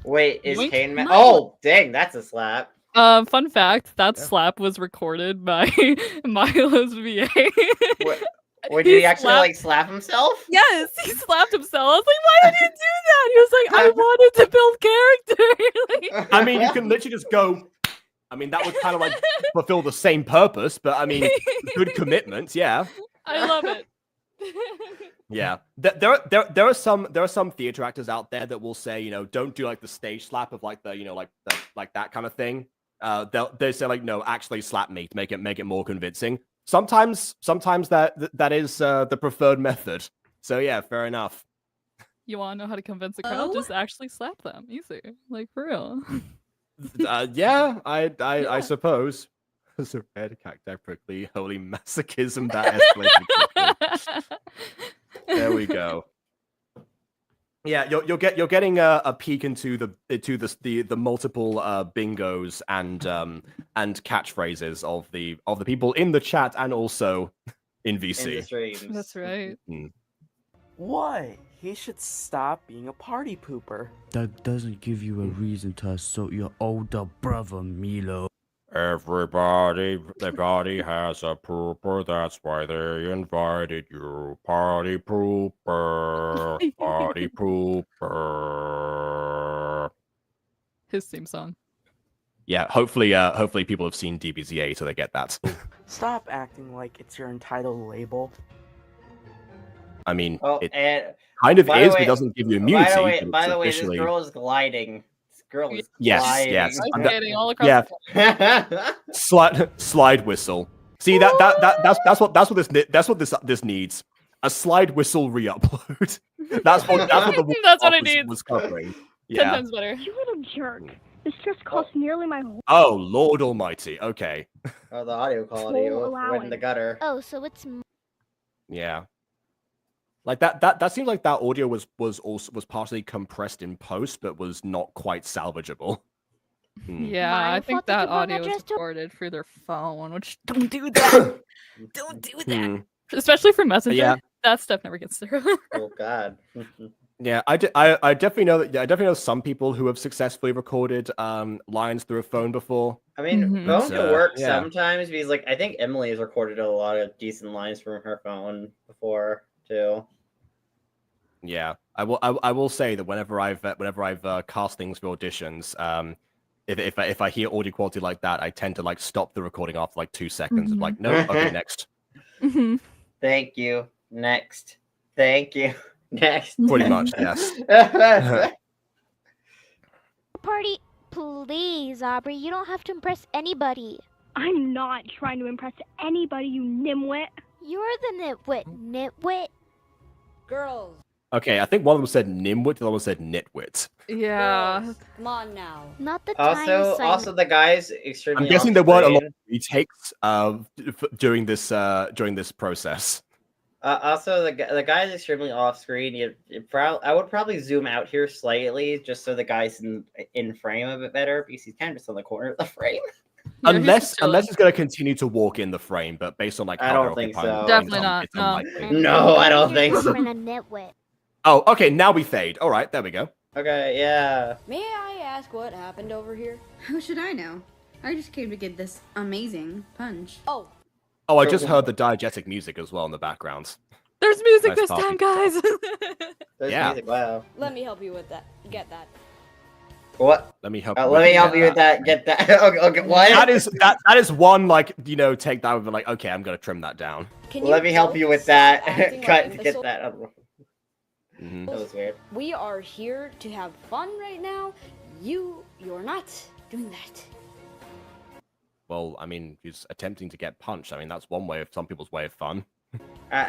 Wait, is Kane? Oh, dang, that's a slap. Fun fact: that slap was recorded by Milo's VA. Wait, did he actually like slap himself? Yes, he slapped himself. I was like, why did you do that? He was like, I wanted to build character. I mean, you can literally just go. I mean, that would kind of like fulfill the same purpose, but I mean, good commitment, yeah. I love it. Yeah, there are some theater actors out there that will say, you know, don't do like the stage slap of like the, you know, like that kind of thing. They say like, no, actually slap me to make it more convincing. Sometimes that is the preferred method. So yeah, fair enough. You want to know how to convince a crowd? Just actually slap them, easy, like for real. Yeah, I suppose. As a red cacti prickly holy masochism that escalated. There we go. Yeah, you're getting a peek into the multiple bingos and catchphrases of the people in the chat and also in VC. That's right. What? He should stop being a party pooper. That doesn't give you a reason to assault your older brother, Milo. Everybody has a pooper. That's why they invited you. Party pooper. Party pooper. His theme song. Yeah, hopefully people have seen DBZA so they get that. Stop acting like it's your entitled label. I mean, Oh, it and kind of by the is, but way- it doesn't give you immunity. by the way, this girl is gliding. This girl is Yes, gliding. yes. I'm that- kidding, all across yeah. the slide whistle. See that's what this needs. A slide whistle re-upload. That's what the That's what Wolf it needs. was covering. 10 Yeah. times better. You little jerk. This just cost nearly my whole. Oh Lord Almighty. Okay. Oh, the audio quality Full went in the gutter. Oh, so it's. Yeah. Like that seems like that audio was partially compressed in post, but was not quite salvageable. Yeah, My I think fault that that you brought audio that was dress to- recorded through their phone, which don't do that. Don't do that. Hmm. Especially for Messenger. Yeah. That stuff never gets through. Oh God. Yeah, I definitely know that. Yeah, I definitely know some people who have successfully recorded lines through a phone before. I mean, Mhm. phone can work yeah. sometimes because, like, I think Emily has recorded a lot of decent lines from her phone before too. Yeah, I will say that whenever I've cast things for auditions, if I hear audio quality like that, I tend to like stop the recording after like 2 seconds. Mhm. Like, no, okay, next. Mhm. Thank you. Next. Thank you. Next. Pretty much, yes. Party. Please, Aubrey. You don't have to impress anybody. I'm not trying to impress anybody, you nimwit. You're the nitwit. Girls, Okay, I think one of them said nimwit, the other one said nitwit. Yeah. girls, come on now. Not the time. Also, the guy's extremely. I'm guessing there weren't a lot off-screen. of retakes during this process. Also, the guy's extremely off screen. I would probably zoom out here slightly just so the guy's in frame a bit better because he's kind of just on the corner of the frame. Yeah, he's Unless just chilling. he's going to continue to walk in the frame, but based on like I how don't they're think occupying so. the Definitely frame, not, it's no. unlikely. No, I don't think so. A nitwit. Oh, okay, now we fade. All right, there we go. Okay, yeah. May I ask what happened over here? How should I know? I just came to get this amazing punch. Oh, Oh, I So- just heard the diegetic music as well in the background. There's music Nice this party. time, guys. There's Yeah. music. Wow. let me help you with that. Get that. What? Let me help. Let me help you with that. Get that. Okay, what? That is one like take that with like okay, I'm gonna trim that down. Can Let me help both you with stop that. acting Cut. like Get imbeciles? that. Mhm. That was weird. We are here to have fun right now. You're not doing that. Well, I mean, he's attempting to get punched. I mean, that's one way of some people's way of fun.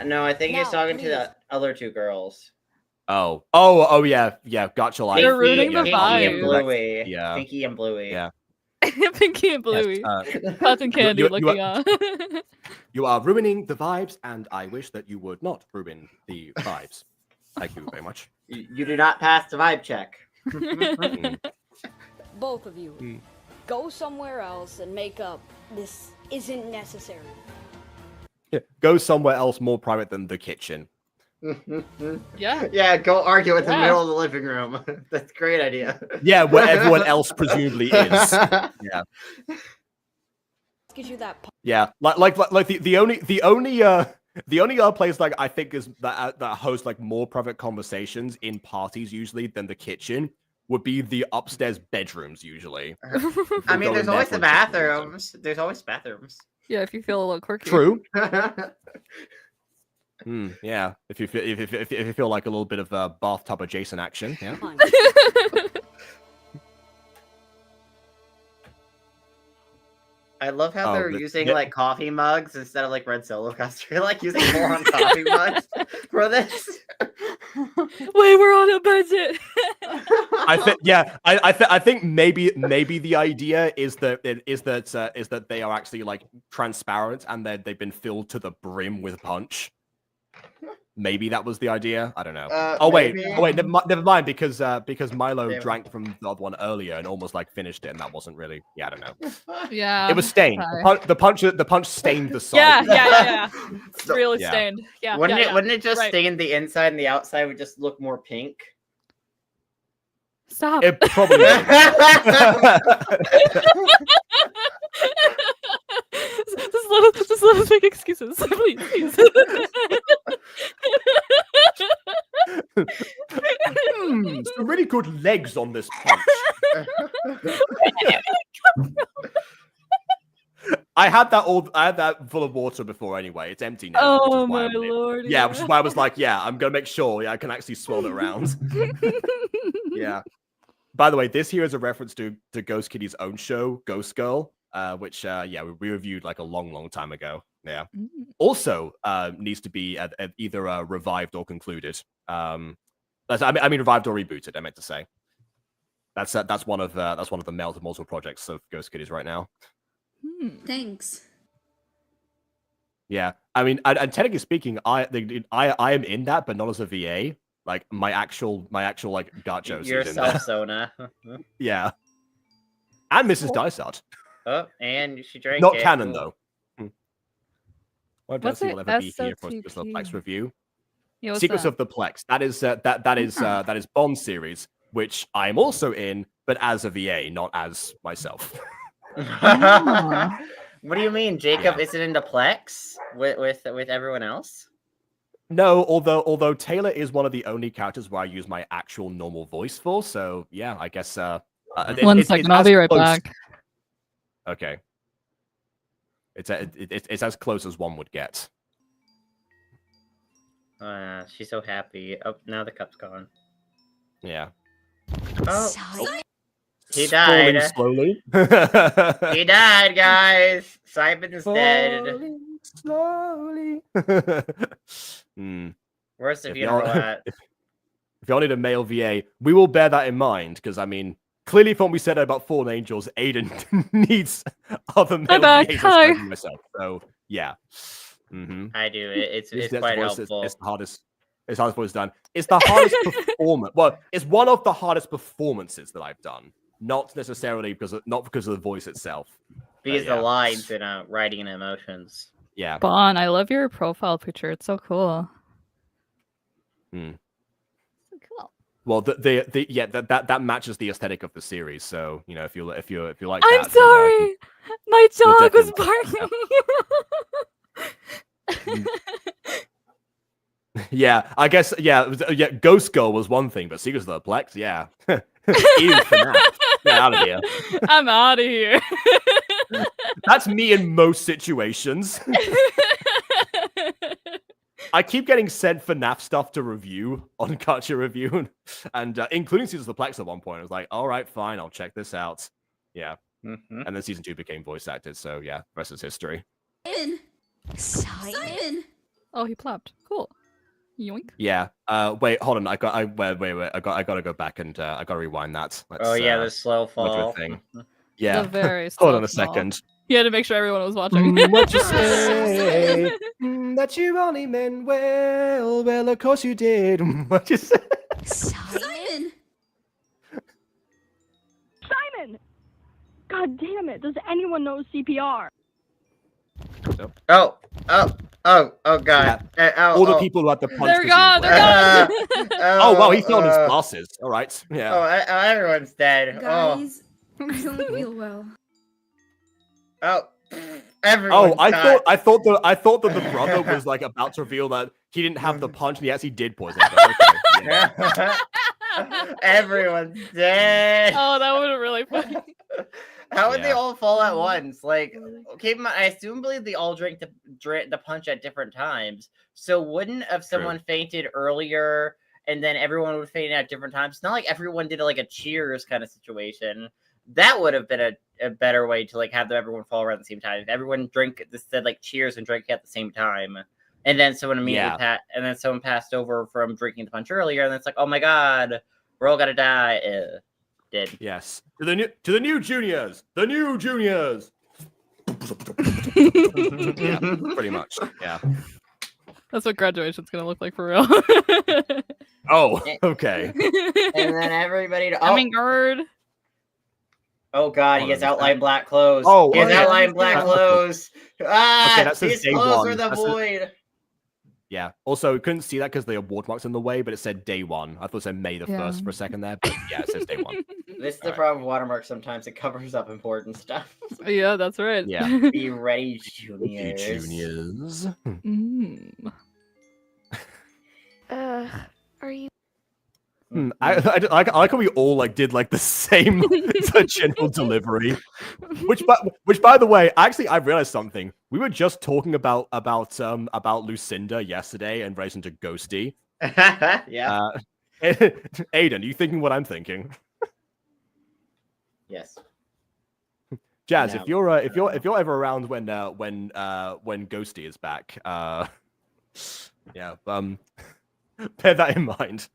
No, I think he's Now, talking to please. the other two girls. Oh, yeah. Gacha like. They're ruining the Pinky vibe. and Bluey. Yeah. Pinky and Bluey. Yeah. Pinky and Bluey. Cotton candy you looking are- on. You are ruining the vibes, and I wish that you would not ruin the vibes. Thank you very much. You do not pass the vibe check. Mm. Both of you, Hmm. go somewhere else and make up. This isn't necessary. Yeah, go somewhere else more private than the kitchen. Yeah. Yeah, go argue in the Yeah. middle of the living room. That's a great idea. Yeah, where everyone else presumably is. Yeah. Gives you that. Yeah, like the only other place like I think is that hosts like more private conversations in parties usually than the kitchen would be the upstairs bedrooms usually. I mean, Go there's in always there the for a different reason. bathrooms. There's always bathrooms. Yeah, if you feel a little quirky. True. Yeah, if you feel like a little bit of bathtub adjacent action, yeah. Fine. I love how Oh, they're the- using yeah. like coffee mugs instead of like red Solo cups. You're like using more on coffee mugs for this. Wait, we're on a budget. I think maybe the idea is that they are actually like transparent and they've been filled to the brim with punch. Maybe that was the idea. I don't know. Maybe. Never mind. Because Milo Damn. drank from the other one earlier and almost like finished it, and that wasn't really. Yeah, I don't know. Yeah. It was stained. sorry. The punch stained the side. Yeah. It's So- really yeah. stained. Yeah. Wouldn't yeah, it? Wouldn't it just right. stain the inside and the outside would just look more pink? Stop. It probably. Just let us make excuses, please. Some really good legs on this punch. I had that full of water before anyway. It's empty now. Oh my lord! Yeah, which is why I was like, yeah, I'm gonna make sure I can actually swirl it around. Yeah. By the way, this here is a reference to Ghost Kitty's own show, Ghost Girl, which we reviewed like a long time ago. Yeah. Also needs to be either revived or concluded. I mean revived or rebooted. I meant to say. That's one of the multiple projects of Ghost Kitties right now. Thanks. Yeah, I mean, and technically speaking, I am in that, but not as a VA. Like my actual like gacha. Yourself, Sona. Yeah, and Mrs. Dysart. Oh, and she drank Not it. canon though. Well, What's will ever be here for a SOTP? Secrets of the Plex review. Yeah, what's Secrets that? of the Plex. That is Bond series, which I'm also in, but as a VA, not as myself. What do you mean, Jacob? Isn't into Plex with everyone else? No, although Taylor is one of the only characters where I use my actual normal voice for, so yeah, I guess. One second, I'll be right back. Okay. It's as close as one would get. She's so happy. Oh, now the cup's gone. Yeah. Oh, he Scrolling died. slowly. He died, guys. Simon's dead. Slowly. Where's the If funeral y'all- at? If y'all need a male VA, we will bear that in mind, because I mean, clearly from what we said about Fallen Angels, Aiden needs other male back. VAs Hi. aside from myself. So yeah. I do. It's That's quite voice- helpful. It's the hardest. It's the hardest voice done. It's the hardest performance. Well, it's one of the hardest performances that I've done. Not necessarily because of the voice itself. Because yeah. the lines and writing and emotions. Yeah. Bon, I love your profile picture. It's so cool. Hmm. So cool. Well, that matches the aesthetic of the series. So you know, if you like I'm that, then, sorry. My you'll dog was definitely- barking. Yeah, I guess. Yeah, Ghost Girl was one thing, but Secrets of the Plex, yeah. Ew, FNAF. Get out of here. I'm out of here. That's me in most situations. I keep getting sent FNAF stuff to review on Gacha Review, and including Secrets of the Plex at one point. I was like, all right, fine, I'll check this out. Yeah. And then season 2 became voice acted, so yeah, rest is history. Simon! Oh, he plopped. Cool. Yoink. Yeah. Wait, hold on. Wait. I gotta go back and I gotta rewind that. Oh yeah, the slow go to a fall. thing. Yeah. The very Hold slow on a fall. second. He had to make sure everyone was watching. What you say? That you only meant well. Well, of course you did. What you say? Simon! Simon! God damn it, does anyone know CPR? Oh god. All the people who had to punch. They're gone. presumably. They're gone. Oh, he fell on his glasses. All right. Yeah. Oh, everyone's dead. Guys, I don't feel well. Oh, everyone. Oh, I thought that the brother was like about to reveal that he didn't have the punch and he actually did poison him. Okay, yeah. Everyone's dead. Oh, that would have really funny. How would they Yeah. all fall at once? Like, okay, I believe they all drank the punch at different times. So wouldn't if someone fainted earlier and then everyone would faint at different times? It's not like everyone did like a cheers kind of situation. That would have been a better way to like have everyone fall around at the same time. If everyone said like cheers and drank at the same time, and then someone immediately someone passed over from drinking the punch earlier, and it's like, oh my god, we're all gonna die. Did. Yes. To the new juniors. The new juniors. Yeah, pretty much. Yeah. That's what graduation's gonna look like for real. Oh, okay. And then everybody. Hummingbird. Oh god, he has outlined black clothes. Oh, he has okay. outlined black clothes. Ah, that says his day clothes one. are the That says- void. Yeah. Also, we couldn't see that because the award mark's in the way, but it said day 1. I thought it said May the 1st for a second there, but yeah, it says day 1. This is the problem with watermarks. Sometimes it covers up important stuff. Yeah, that's right. Yeah. Be ready, Okay, juniors. juniors. Are you? I like how we all like did like the same general delivery. Which by the way, actually I realized something. We were just talking about Lucinda yesterday and raising to Ghosty. Yeah. Aiden, are you thinking what I'm thinking? Yes. Jazz, No. if you're ever around when Ghosty is back, yeah, bear that in mind.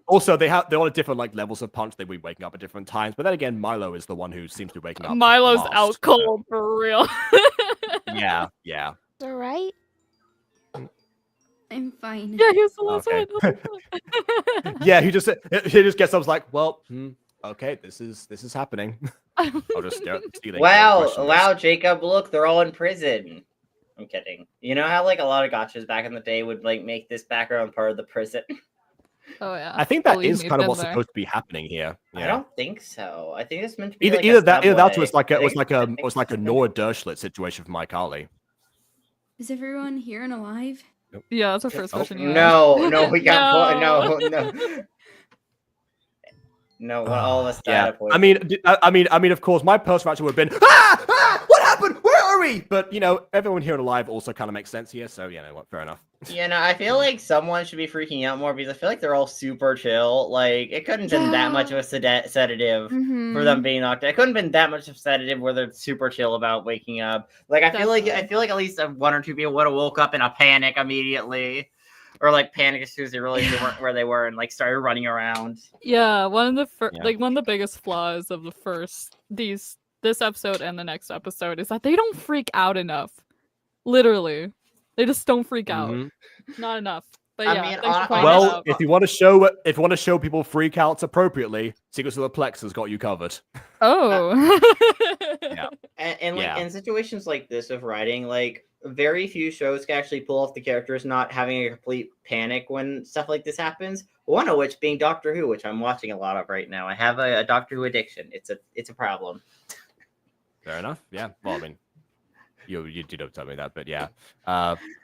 Also, they're on a different like levels of punch. They be waking up at different times, but then again, Milo is the one who seems to be waking up. Milo's last, out cold for real. Yeah. All right. I'm fine. Yeah, here's the last Okay. Yeah, he just gets up, like, well, okay, this is happening. I'll just stare at the ceiling. Wow, Jacob, look, they're all in prison. I'm kidding. You know how like a lot of gachas back in the day would like make this background part of the prison? Oh yeah. I think that Believe is me, kind of been what's there. supposed to be happening here. Yeah. I don't think so. I think it's meant to be Either like that or it's subway. like a Nora Dershlit situation for Mike Harley. Is everyone here and alive? Yeah, that's our first question. No, we got no. All of us died. Yeah, of poison. I mean, of course, my personal reaction would have been, what happened? Where are we? But you know, everyone here and alive also kind of makes sense here. So you know what, fair enough. You know, I feel like someone should be freaking out more because I feel like they're all super chill. Like it couldn't have been that much of a sedative for them being knocked out. It couldn't have been that much of a sedative where they're super chill about waking up. Like I feel like at least one or two people would have woke up in a panic immediately. Or like panic as soon as they realized they weren't where they were and like started running around. Yeah, one of the biggest flaws of this episode and the next episode is that they don't freak out enough. Literally, they just don't freak out. Not enough. But yeah, I mean, thanks for pointing Well, that out. if you want to show people freakouts appropriately, Secrets of the Plex has got you covered. Oh. Yeah. And like in situations like this of writing, like very few shows can actually pull off the characters not having a complete panic when stuff like this happens. One of which being Doctor Who, which I'm watching a lot of right now. I have a Doctor Who addiction. It's a problem. Fair enough. Yeah. Well, I mean, you don't tell me that, but yeah.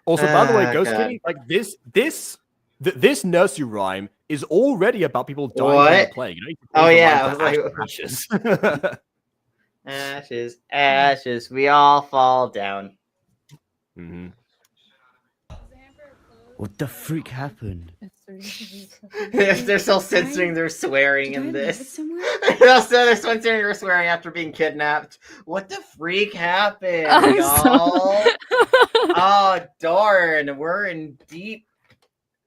Also, by the way, Ghost Kitty, like this nursery rhyme is already about people dying from the plague. You know, yeah. Ashes. Ashes, ashes, we all fall down. What the freak happened? They're still censoring their swearing in this. They're censoring their swearing after being kidnapped. What the freak happened, y'all? Oh, darn. We're in deep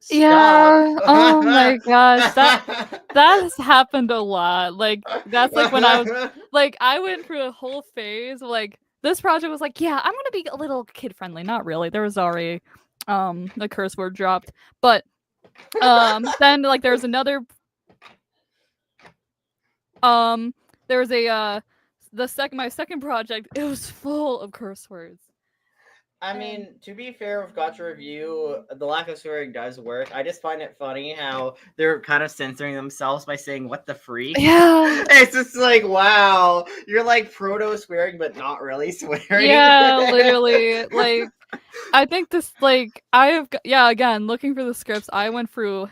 stuff. Yeah. Oh my gosh. That has happened a lot. Like that's like when I was like I went through a whole phase of, like this project was like, yeah, I'm gonna be a little kid friendly. Not really. There was already the curse word dropped. But then like there's another there was a my second project, it was full of curse words. I mean, to be fair with Gacha Review, the lack of swearing does work. I just find it funny how they're kind of censoring themselves by saying, what the freak? Yeah. It's just like, wow, you're like proto-swearing, but not really swearing. Yeah, literally. Like, I think this, like, again, looking for the scripts, I went through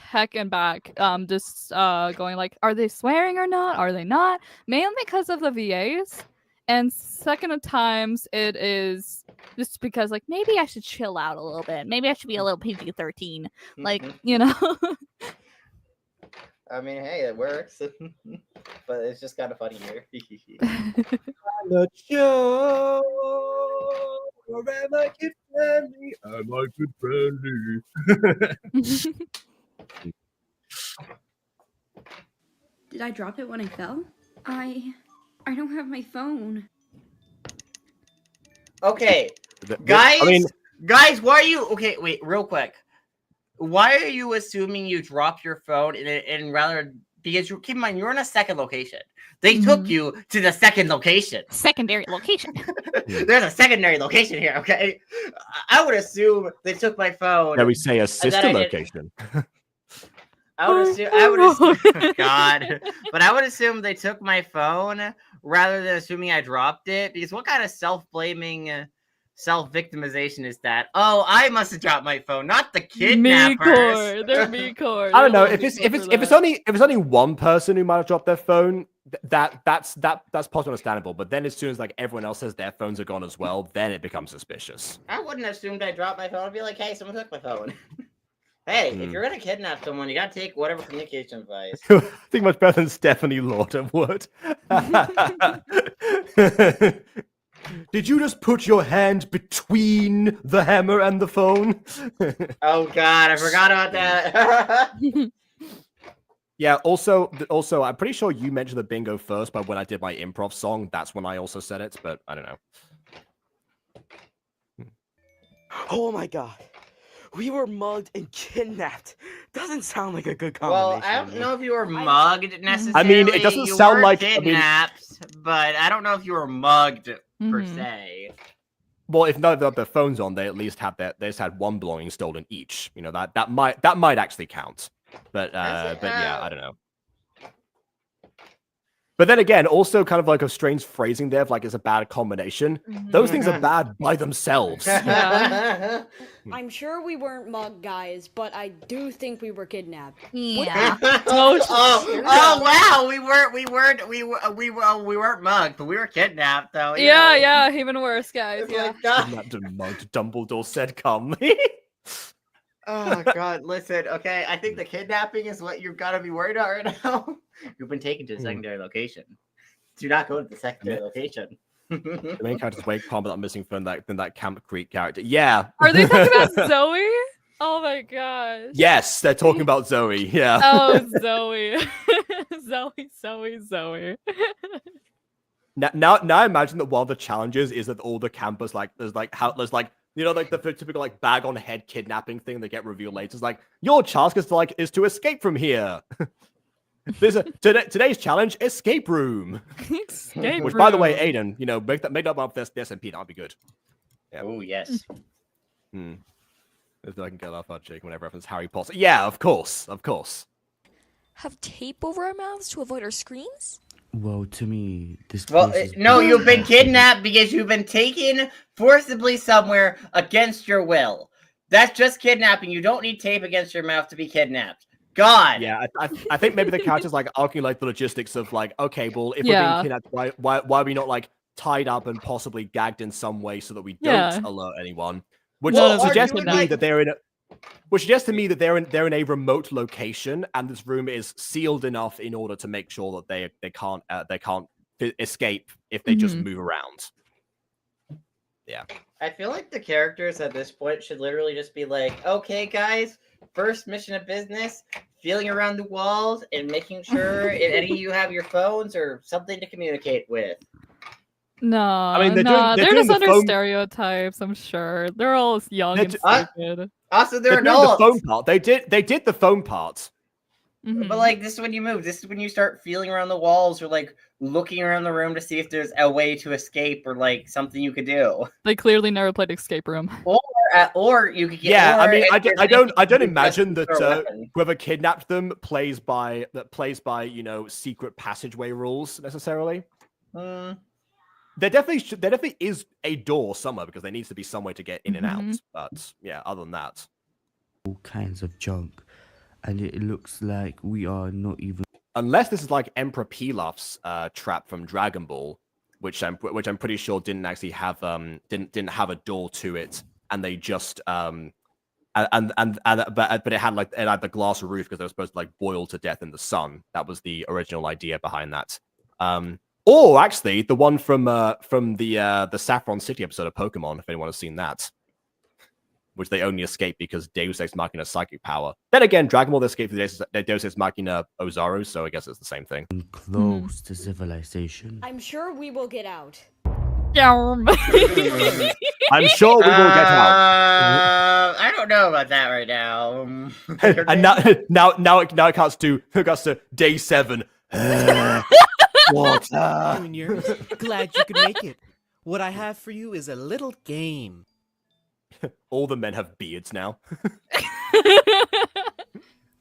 heck and back, just going like, are they swearing or not? Are they not? Mainly because of the VAs. And second of times, it is just because, like, maybe I should chill out a little bit. Maybe I should be a little PG-13. Like, you know? I mean, hey, it works. But it's just kind of funny here. The show where am I kid friendly? Am I kid friendly? Did I drop it when I fell? I don't have my phone. Okay, guys, why are you... Okay, wait, real quick. Why are you assuming you dropped your phone and rather... Because keep in mind, you're in a second location. They took you to the second location. Secondary location. There's a secondary location here, okay? I would assume they took my phone. Yeah, we say a sister location. I would assume, God, but I would assume they took my phone rather than assuming I dropped it. Because what kind of self-blaming, self-victimization is that? Oh, I must have dropped my phone, not the kidnappers. They're me-core. I don't know if it's only one person who might have dropped their phone. That's possibly understandable. But then as soon as like everyone else says their phones are gone as well, then it becomes suspicious. I wouldn't have assumed I dropped my phone. I'd be like, hey, someone took my phone. Hey, if you're gonna kidnap someone, you gotta take whatever communication advice. I think much better than Stephanie Laughton would. Did you just put your hand between the hammer and the phone? Oh God, I forgot about that. Yeah. Also, I'm pretty sure you mentioned the bingo first, but when I did my improv song, that's when I also said it. But I don't know. Oh my God. We were mugged and kidnapped. Doesn't sound like a good combination. Well, I don't know if you were mugged necessarily. I mean, it doesn't sound like kidnapped, but I don't know if you were mugged per se. Well, if none of their phones on, they at least had they just had one belonging stolen each. You know that might actually count. But yeah, I don't know. But then again, also kind of like a strange phrasing there of like it's a bad combination. Those things are bad by themselves. Yeah. I'm sure we weren't mugged, guys, but I do think we were kidnapped. Yeah. Oh wow, we weren't mugged, but we were kidnapped though. Yeah, even worse, guys. Yeah. Kidnapped and mugged, Dumbledore said calmly. Oh God, listen, okay, I think the kidnapping is what you've got to be worried about right now. You've been taken to the secondary location. Do not go to the secondary location. The main character's way calmer that missing from that Camp Creek character. Yeah. Are they talking about Zoe? Oh my gosh. Yes, they're talking about Zoe. Yeah. Oh, Zoe. Zoe. Now imagine that one of the challenges is that all the campers there's like you know, like the typical like bag on head kidnapping thing that get revealed later. It's like your task is to escape from here. Today's challenge: escape room. Which, by the way, Aiden, you know, make that up this SMP. That'd be good. Yeah. Oh yes. If I can get off our chick whenever reference Harry Potter. Yeah, of course. Have tape over our mouths to avoid our screams? Well, to me, this. No, you've been kidnapped because you've been taken forcibly somewhere against your will. That's just kidnapping. You don't need tape against your mouth to be kidnapped. God. Yeah, I think maybe the character's like arguing like the logistics of like, okay, well, if we're being kidnapped, why are we not like tied up and possibly gagged in some way so that we don't alert anyone? Which suggests to me that they're in a remote location, and this room is sealed enough in order to make sure that they can't escape if they just move around. Yeah. I feel like the characters at this point should literally just be like, okay, guys, first mission of business, feeling around the walls and making sure if any of you have your phones or something to communicate with. No, I mean, they're just under stereotypes, I'm sure. They're all young and stupid. Also, they're adults. The phone part. They did the phone part. But like, this is when you move. This is when you start feeling around the walls or like looking around the room to see if there's a way to escape or like something you could do. They clearly never played escape room. Or you could get. Yeah, I mean, I don't imagine that whoever kidnapped them plays by you know secret passageway rules necessarily. There definitely is a door somewhere because there needs to be some way to get in and out. But yeah, other than that, all kinds of junk, and it looks like we are not even. Unless this is like Emperor Pilaf's trap from Dragon Ball, which I'm pretty sure didn't actually have didn't have a door to it, and they just but it had the glass roof because they were supposed to like boil to death in the sun. That was the original idea behind that. Or actually, the one from the Saffron City episode of Pokemon, if anyone has seen that, which they only escape because Deus Ex Machina psychic power. Then again, Dragon Ball they escaped the Deus Ex Machina Ozaru, so I guess it's the same thing. Close to civilization. I'm sure we will get out. I'm sure we will get out. I don't know about that right now. And now it cuts to day 7. Water. Junior, glad you could make it. What I have for you is a little game. All the men have beards now.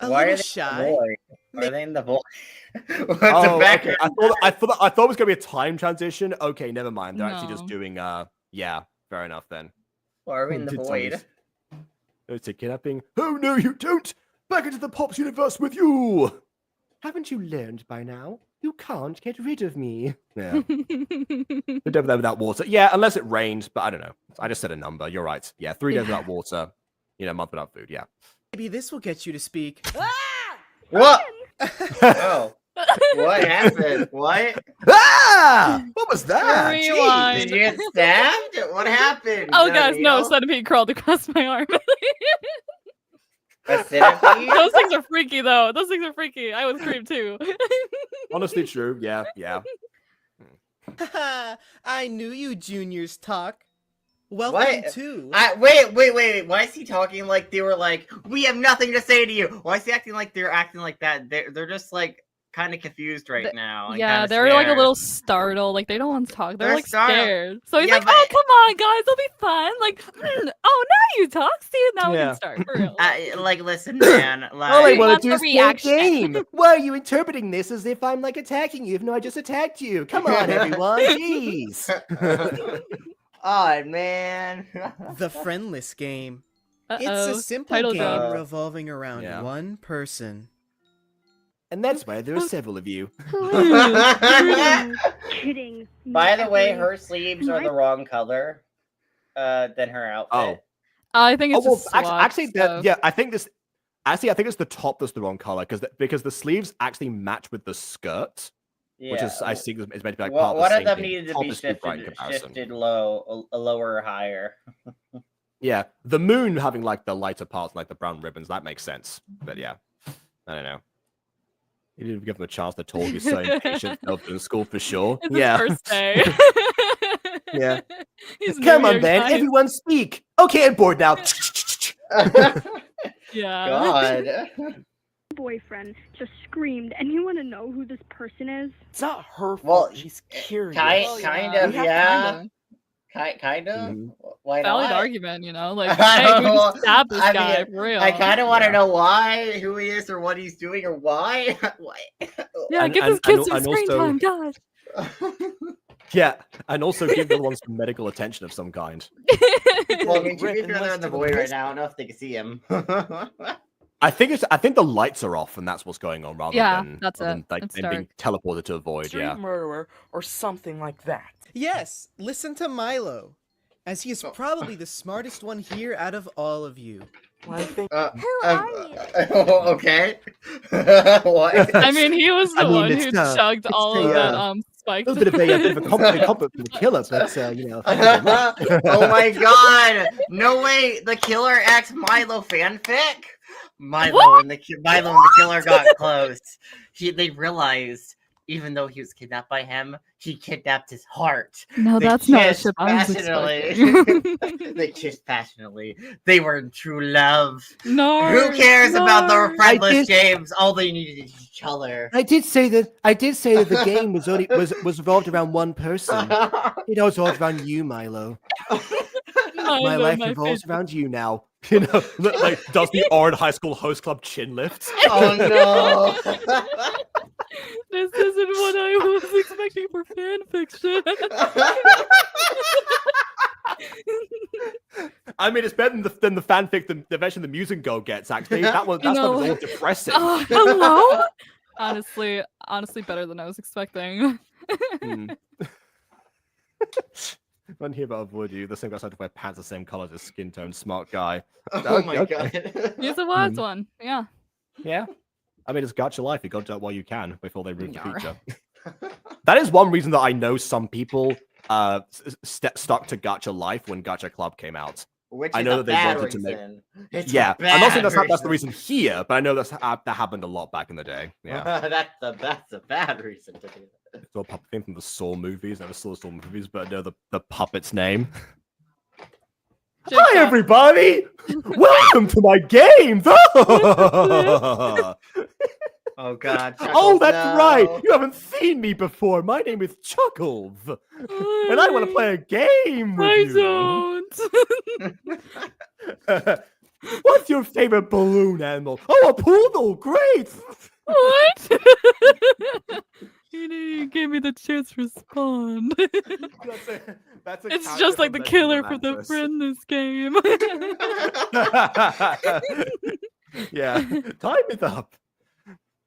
A Why are little they shy. in the void? Are they in the void? What's Oh, the okay. background? I thought it was gonna be a time transition. Okay, never mind. They're actually just No. doing yeah, fair enough then. Why are we in the Did void? zombies. It's a kidnapping. Oh no, you don't! Back into the Pops universe with you! Haven't you learned by now? You can't get rid of me. Yeah. We're over there without water. Yeah, unless it rained, but I don't know. I just said a number. You're right. Yeah, 3 days without water. A month without food. Yeah. Maybe this will get you to speak. What? Oh. What happened? What? Ah! What was that? Rewind. Did you get stabbed? What happened? Oh, guys, no, Danielle? centipede crawled across my arm. A centipede? Those things are freaky, though. Those things are freaky. I was creeped, too. Honestly, true. Yeah. I knew you juniors talk. Welcome What? to. Wait. Why is he talking like they were like, we have nothing to say to you? Why is he acting like they're acting like that? They're just like kind of confused right now. And Yeah, kinda they're like a scared. little startled. Like, they don't want to talk. They're They're like startled. scared. So he's Yeah, like, but- oh, come on, guys. It'll be fun. Like, oh, now you talk. See, now we Yeah. can start. For real. Like, listen, man. Like, All I He want wants to do a is play a reaction. game. Why are you interpreting this as if I'm like attacking you? Even though I just attacked you. Come on, everyone. Jeez. Odd man. The Friendless game. It's Uh-oh. a simple Title game drop. revolving around Yeah. one person. And that's why there are several of you. Kidding. By the way, her sleeves are the wrong color than her outfit. Oh. I think Oh, it's well, just swatch actually, stuff. yeah, I think this. Actually, I think it's the top that's the wrong color because the sleeves actually match with the skirt, which is I think is meant to be like part of the one same of them thing. needed to Top be is too bright in shifted, comparison. shifted low, lower or higher. Yeah, the moon having like the lighter parts, like the brown ribbons, that makes sense. But yeah, I don't know. You didn't give him a chance to talk. He's so impatient in school for sure. It's his Yeah. first day. Yeah. He's Come New on, York then, Times. everyone speak. Okay, I'm bored now. Yeah. God. Boyfriend just screamed, and you want to know who this person is? It's not her fault. Well, She's curious. kind of, We have yeah. kinda. Kind of. Mhm. Why Valid not? argument, you know? Like, hey, we Well, just stabbed this I guy, mean, for real. I kind of want to Yeah. know why, who he is, or what he's doing, or why. Why? Yeah, And- give and- this kid and- some and screen also- time, God. Yeah, and also give the ones some medical attention of some kind. Well, I mean, to be Ripping fair, they're in the less to the void right wrist. now. I don't know if they can see him. I think the lights are off, and that's what's going on, rather Yeah, than that's rather it. than, like It's them being teleported to a void. Street Yeah. murderer or something like that. Yes, listen to Milo, as he is probably the smartest one here out of all of you. I think Who are you? Okay. What? I mean, he was the I mean, one it's, who uh, chugged it's all a, of that a spiked. little bit of a compliment to the killer, but you know. thank you very much. Oh my god! No way! The Killer X Milo fanfic. Milo and the killer got close. They realized, even though he was kidnapped by him, he kidnapped his heart. No, They that's not a kissed ship I was passionately. expecting. They kissed passionately. They were in true love. No. Who cares about the no. Friendless did- games? All they needed is each other. I did say that the game was revolved around one person. It all revolved around you, Milo. My life revolves around you now. You know, like does the Orange High School Host Club chin lift? Oh no! This isn't what I was expecting for fan fiction. I mean, it's better than the fanfic the version the music girl gets. Actually, that one was all depressing. Oh, hello. Honestly, better than I was expecting. When here about avoid you, the same guy started to wear pants the same color as his skin tone. Smart guy. Oh my Okay. god! He's a wise one. Yeah. Yeah. I mean, it's Gacha life. You got to do it while you can before they ruin the Yarr. future. That is one reason that I know some people stuck to Gacha life when Gacha Club came out. Which I is know a that they bad wanted to make. reason. It's Yeah, a I'm not saying bad that's the reason here, but I know that happened a lot back in the day. Yeah, that's a bad reason to do that. it's all puppet thing from the Saw movies. I never saw the Saw movies, but I know the puppet's name. Hi, everybody! Welcome to my game. Oh god. Oh, Chuckles, that's no. right. You haven't seen me before. My name is Chuckles, and I want to play a game with I you. don't. What What's your favorite balloon animal? Oh, a poodle. Great. What? You gave me the chance to respond. That's a It's just like the killer from the Friendless game. Yeah, time it up.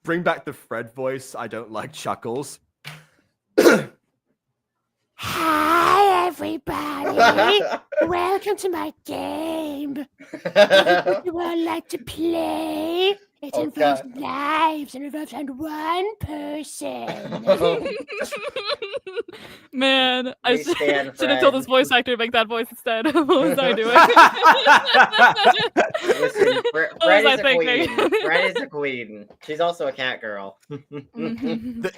Bring back the Fred voice. I don't like chuckles. Hi, everybody. Welcome to my game. Would you all like to play? It involves lives and revolves around one person. Man, I We stand should have told this Fred. voice actor to make that voice instead. What was I doing? Listen, What Fred was I is a thinking? queen. Fred is a queen. She's also a cat girl.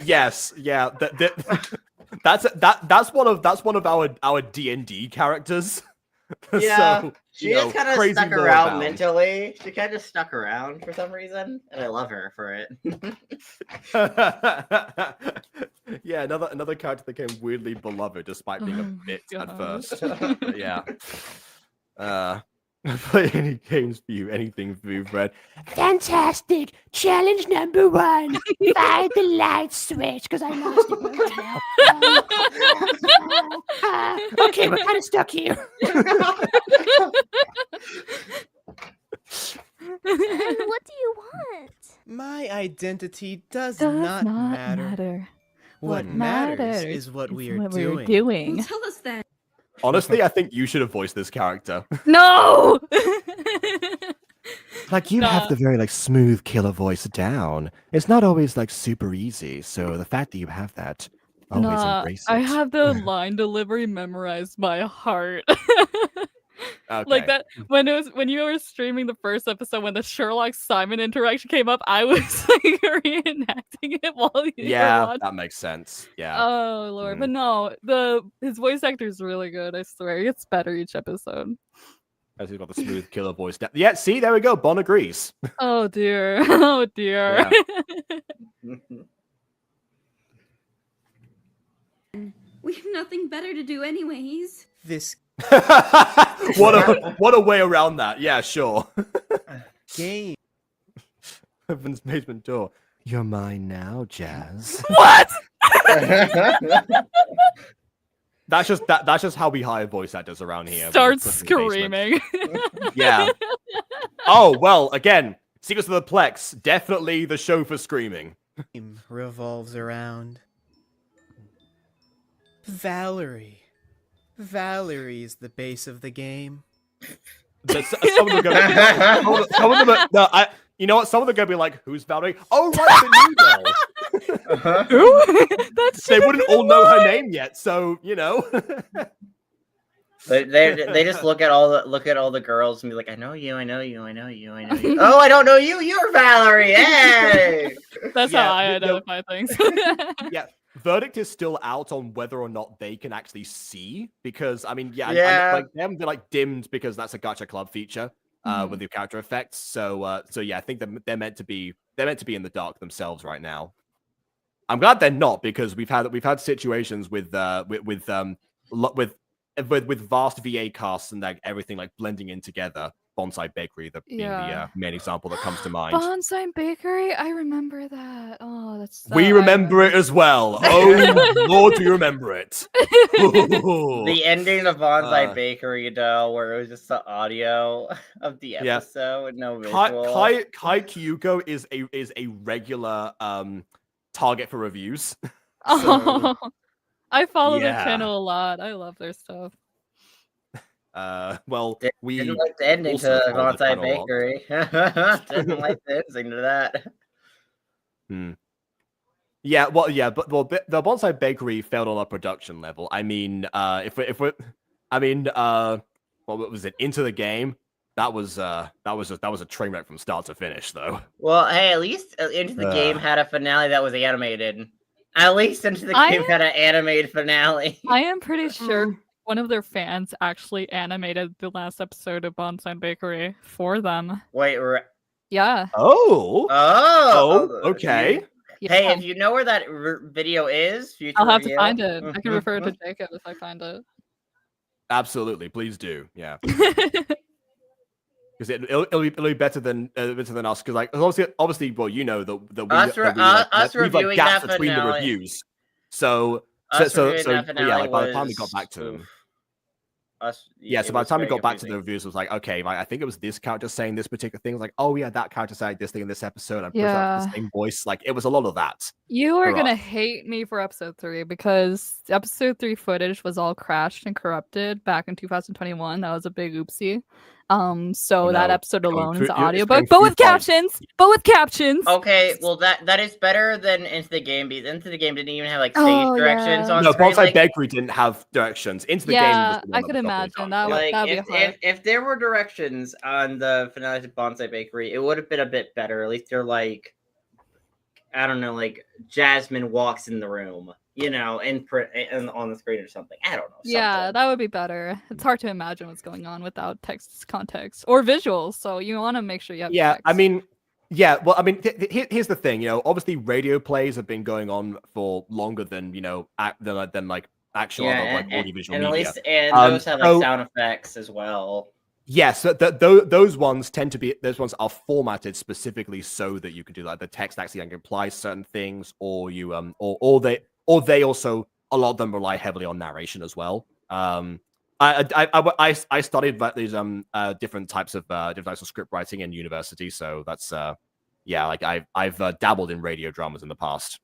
Yes, yeah. That's one of our D&D characters. Yeah, So, she you know, just kind of crazy stuck lore around abound. mentally. She kind of stuck around for some reason, and I love her for it. Yeah, another character that became weirdly beloved despite being a Oh my bit at God. first. But yeah. Play any games for you, anything for you, Fred. Fantastic. Challenge number 1. Find the light switch, because I lost it right now. Okay, we're kind of stuck here. And what do you want? My identity does Does not matter. What matters is what we are doing. Well, tell us then. Honestly, I think you should have voiced this character. No! Like, you have the very, like, smooth killer voice down. It's not always, like, super easy, so the fact that you have that, always embrace it. I have the line delivery memorized by heart. Okay. Like that when you were streaming the first episode when the Sherlock Simon interaction came up, I was like reenacting it while you were Yeah, watching. that makes sense. Yeah. Oh Lord, but no, his voice actor is really good. I swear, he gets better each episode. As he's got the smooth killer voice down. Yeah, see, there we go. Bon agrees. Oh dear, oh dear. We have nothing better to do anyways. This what a way around that. Yeah, sure. game. Opens basement door. You're mine now, Jazz. What? That's just how we hire voice actors around here. Starts screaming. Yeah. Oh well, again, Secrets of the Plex, definitely the show for screaming. Game revolves around Valerie. Valerie's the base of the game. Some of them you know what? Some of them are gonna be like, "Who's Valerie?" Oh, right, the new girl. Who? They wouldn't all know her name yet, so you know. They just look at all the girls and be like, I know you. Oh, I don't know you. You're Valerie. Hey. That's how I identify things. Yeah. Verdict is still out on whether or not they can actually see, because I mean, like they haven't been like dimmed because that's a Gacha Club feature with the character effects. So yeah, I think they're meant to be in the dark themselves right now. I'm glad they're not, because we've had situations with vast VA casts and like everything like blending in together. Bonsai Bakery being the main example that comes to mind. Bonsai Bakery, I remember that. Oh, that's. We remember it as well. Oh Lord, we remember it. The ending of Bonsai Bakery, though, where it was just the audio of the episode with no visual. Kai Kyuko is a regular target for reviews. Oh, I follow their channel a lot. I love their stuff. Well, we didn't like the ending to Bonsai Bakery. Didn't like the ending to that. Yeah, well, the Bonsai Bakery failed on a production level. I mean, what was it? Into the Game. That was a train wreck from start to finish, though. Well, hey, at least Into the Game had a finale that was animated. At least Into the Game had an animated finale. I am pretty sure one of their fans actually animated the last episode of Bonsai Bakery for them. Wait, yeah. Oh, okay. Yeah. Hey, if you know where that video is, I'll have to find it. I can refer to Jacob if I find it. Absolutely, please do. Yeah. because it'll be better than us. Because like obviously, well, you know that we've like reviewing gaps that between the finale- reviews. So Us so reviewing that yeah, finale like by the time we got was- back to them. oof. Us, Yeah, it so by the was time we very got back to the confusing. reviews, it was like, okay, like, I think it was this character saying this particular thing. It was like, oh yeah, that character said this thing in this episode. I'm pretty sure that's the same voice. Like, it was a lot of that. You are for gonna us. hate me for episode 3 because episode 3 footage was all crashed and corrupted back in 2021. That was a big oopsie. So Oh, that no. episode Going alone through- is it's audiobook, going but through with captions. But with captions. Okay, well that is better than Into the Game because Into the Game didn't even have like stage Oh, directions yeah. on No, screen. Bonsai Like, Bakery didn't have directions. Into the game was Yeah, the one I that could was properly imagine done. that would like that'd be hard. if there were directions on the finale to Bonsai Bakery, it would have been a bit better. At least they're like, I don't know, like Jasmine walks in the room, you know, and on the screen or something. I don't know. Yeah, that would be better. It's hard to imagine what's going on without text context or visuals. So you want to make sure you have Yeah, text. I mean, yeah, well, I mean, here's the thing, you know, obviously radio plays have been going on for longer than, you know, than like actual other, like audiovisual and media. at least those have like so- sound effects as well. Yes, those ones tend to be, those ones are formatted specifically so that you can do like the text actually like, implies certain things, or you or they also, a lot of them rely heavily on narration as well. I studied like these different types of script writing in university, so that's yeah, like I've dabbled in radio dramas in the past.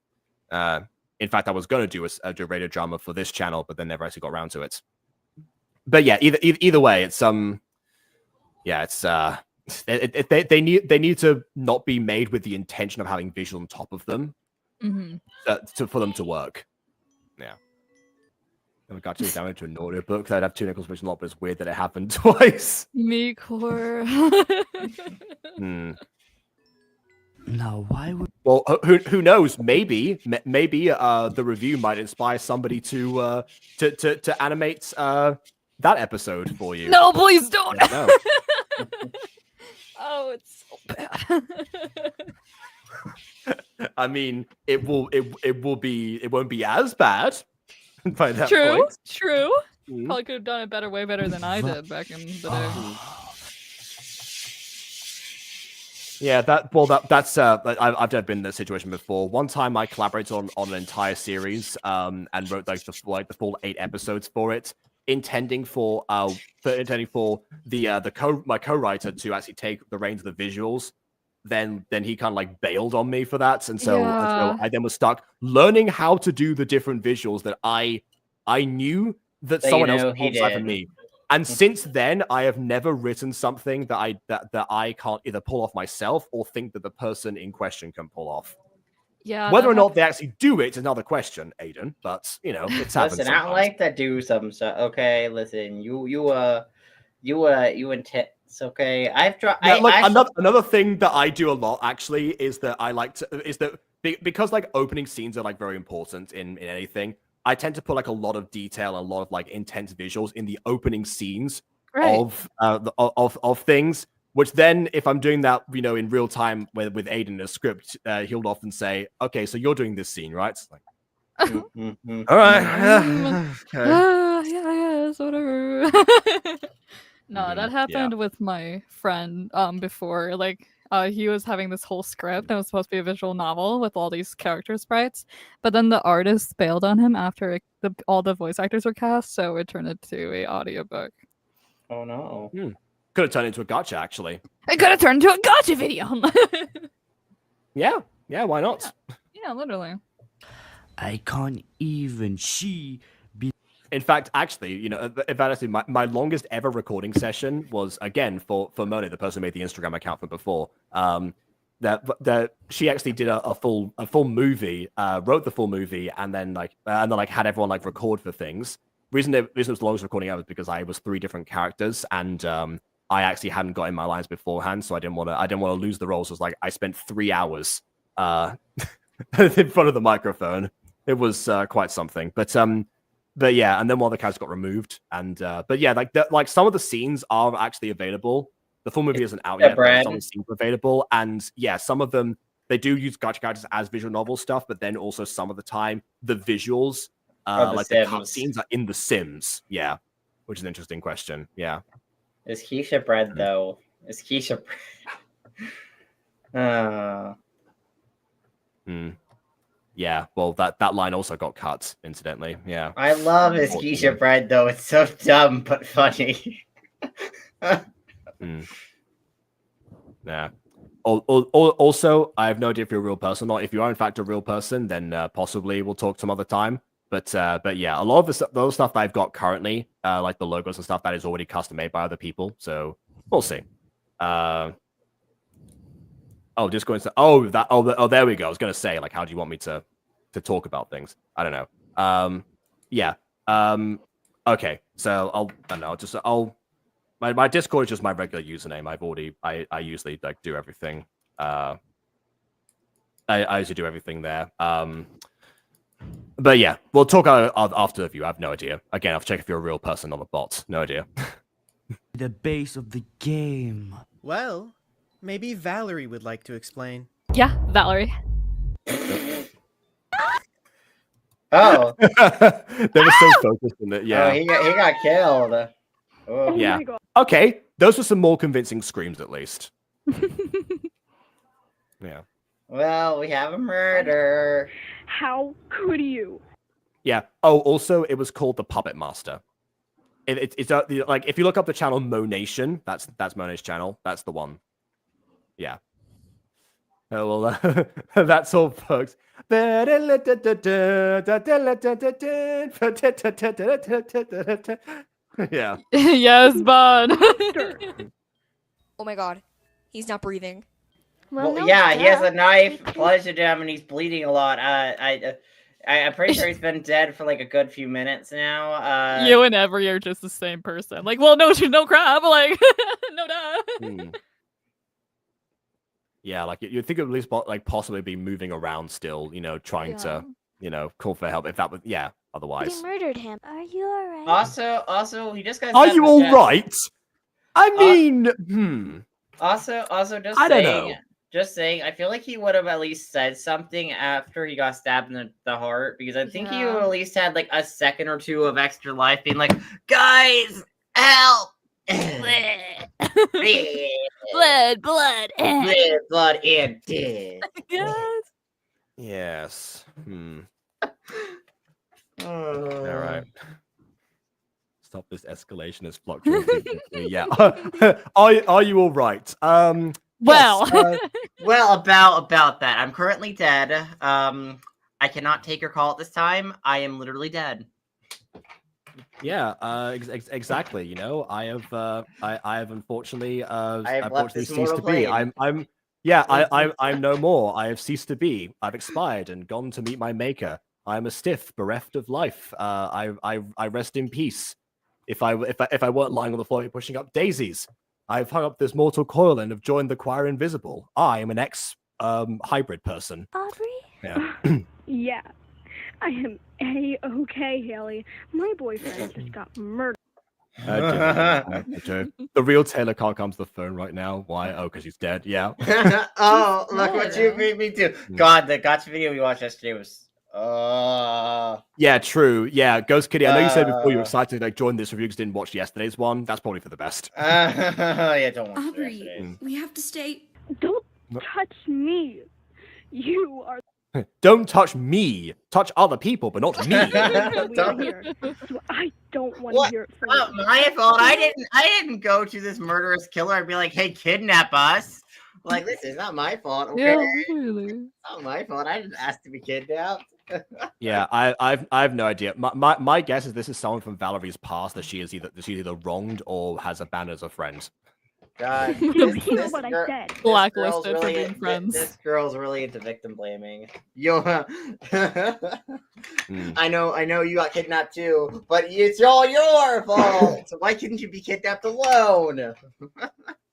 In fact, I was going to do a radio drama for this channel, but then never actually got around to it. But yeah, either way, it's yeah, it's they need to not be made with the intention of having visual on top of them for them to work. Yeah. I got to down into an audiobook. I'd have 2 nickels, which is a lot, but it's weird that it happened twice. Me core. Now, why would? Well, who knows? Maybe the review might inspire somebody to animate that episode for you. No, please don't. No. Oh, it's so bad. I mean, it won't be as bad by that True, point. true. Mhm. Probably could have done it better, way better than I did back in the day. Yeah, that's I've been in this situation before. One time I collaborated on an entire series and wrote the full 8 episodes for it, intending for my co-writer to actually take the reins of the visuals. Then he kind of like bailed on me for that, and so I then was stuck learning how to do the different visuals that I knew that someone else could pull for me. And since then, I have never written something that I can't either pull off myself or think that the person in question can pull off. Yeah. Whether or not they actually do it is another question, Aiden. But you know, it's happened. Listen, I don't like to do some stuff. Okay, listen, you intense. Okay, I've tried. Yeah, like another thing that I do a lot actually is that I like to because like opening scenes are like very important in anything. I tend to put like a lot of detail and a lot of like intense visuals in the opening scenes of things. Which then, if I'm doing that, you know, in real time with Aiden in a script, he'll often say, "Okay, so you're doing this scene, right?" It's like, all right, okay. Yeah, whatever. No, that happened with my friend before. Like, he was having this whole script that was supposed to be a visual novel with all these character sprites, but then the artist bailed on him after all the voice actors were cast, so it turned into a audiobook. Oh no. Could have turned into a gacha, actually. It could have turned into a gacha video. Yeah, why not? Yeah, literally. I can't even In fact, actually, you know, my longest ever recording session was again for Moni, the person who made the Instagram account from before. That she actually did a full movie, wrote the full movie, and then had everyone like record for things. Reason it was the longest recording ever was because I was 3 different characters, and I actually hadn't gotten my lines beforehand, so I didn't want to lose the roles. So it was like I spent 3 hours in front of the microphone. It was quite something, but yeah, and then one of the characters got removed, and but yeah, like some of the scenes are actually available. The full movie isn't out yet, but some of the scenes are available, and yeah, some of them they do use gacha characters as visual novel stuff, but then also some of the time the visuals, like the cutscenes, are in the Sims. Yeah, which is an interesting question. Yeah, Is Keisha bred though? Is Keisha? Yeah, well, that line also got cut, incidentally. Yeah. I love his Keisha bread, though. It's so dumb but funny. Yeah. Also, I have no idea if you're a real person or not. If you are in fact a real person, then possibly we'll talk some other time. But yeah, a lot of the stuff that I've got currently, like the logos and stuff, that is already custom made by other people. So we'll see. Just going to there we go. I was going to say, like, how do you want me to talk about things? I don't know. Yeah. Okay. So my Discord is just my regular username. I usually like do everything. I usually do everything there. But yeah, we'll talk after the view. I have no idea. Again, I'll check if you're a real person, not a bot. No idea. The base of the game. Well, maybe Valerie would like to explain. Yeah, Valerie. Oh. They were so focused on it. Yeah. Oh, he got killed. Oh. Yeah. Okay. Those were some more convincing screams, at least. Yeah. Well, we have a murder. How could you? Yeah. Oh, also, it was called the Puppet Master. It's like if you look up the channel Monation, that's Monet's channel. That's the one. Yeah. Oh well, that's all, folks. Yeah. Yes, bud. Oh my god, he's not breathing. Well, yeah, he has a knife plunged into him and he's bleeding a lot. I'm pretty sure he's been dead for like a good few minutes now. You and Every are just the same person. Like, well, no crap. Like, no duh. Yeah, like you'd think it would at least like possibly be moving around still, trying to, call for help. If that was, otherwise. They murdered him. Are you alright? Also, he just got. Are you all right? I mean, Also, just I don't know. Just saying, I feel like he would have at least said something after he got stabbed in the heart, because I think he would have at least had like a second or two of extra life, being like, "Guys, help!" blood, and dead. Yes. All right. Stop this escalation as fluctuating. Yeah. Are you all right? Well, yes, well, about that. I'm currently dead. I cannot take your call at this time. I am literally dead. Yeah, exactly. I have unfortunately ceased to be. plane. I'm no more. I have ceased to be. I've expired and gone to meet my maker. I am a stiff, bereft of life. I rest in peace. If I weren't lying on the floor pushing up daisies, I've hung up this mortal coil and have joined the choir invisible. I am an hybrid person. Aubrey? Yeah. Yeah, I am A-okay, Haley. My boyfriend just got murdered. The real Taylor can't come to the phone right now. Why? Oh, because he's dead. Yeah. Oh, look what you made me do. God, the Gacha video we watched yesterday was. Yeah, true. Yeah, Ghost Kitty. I know you said before you were excited to like join this review because you didn't watch yesterday's one. That's probably for the best. Yeah, don't watch Aubrey, we have to stay. Don't touch me. You are. Don't touch me. Touch other people, but not me. Here, so I don't want to hear it from you. My fault. I didn't go to this murderous killer and be like, "Hey, kidnap us." Like, this is not my fault. Okay, yeah, really. It's not my fault. I didn't ask to be kidnapped. Yeah, I have no idea. My guess is this is someone from Valerie's past that she's either wronged or has abandoned as a friend. God, what I said. Blacklisted for being friends. This girl's really into victim blaming. Yo, I know you got kidnapped too, but it's all your fault. So why couldn't you be kidnapped alone?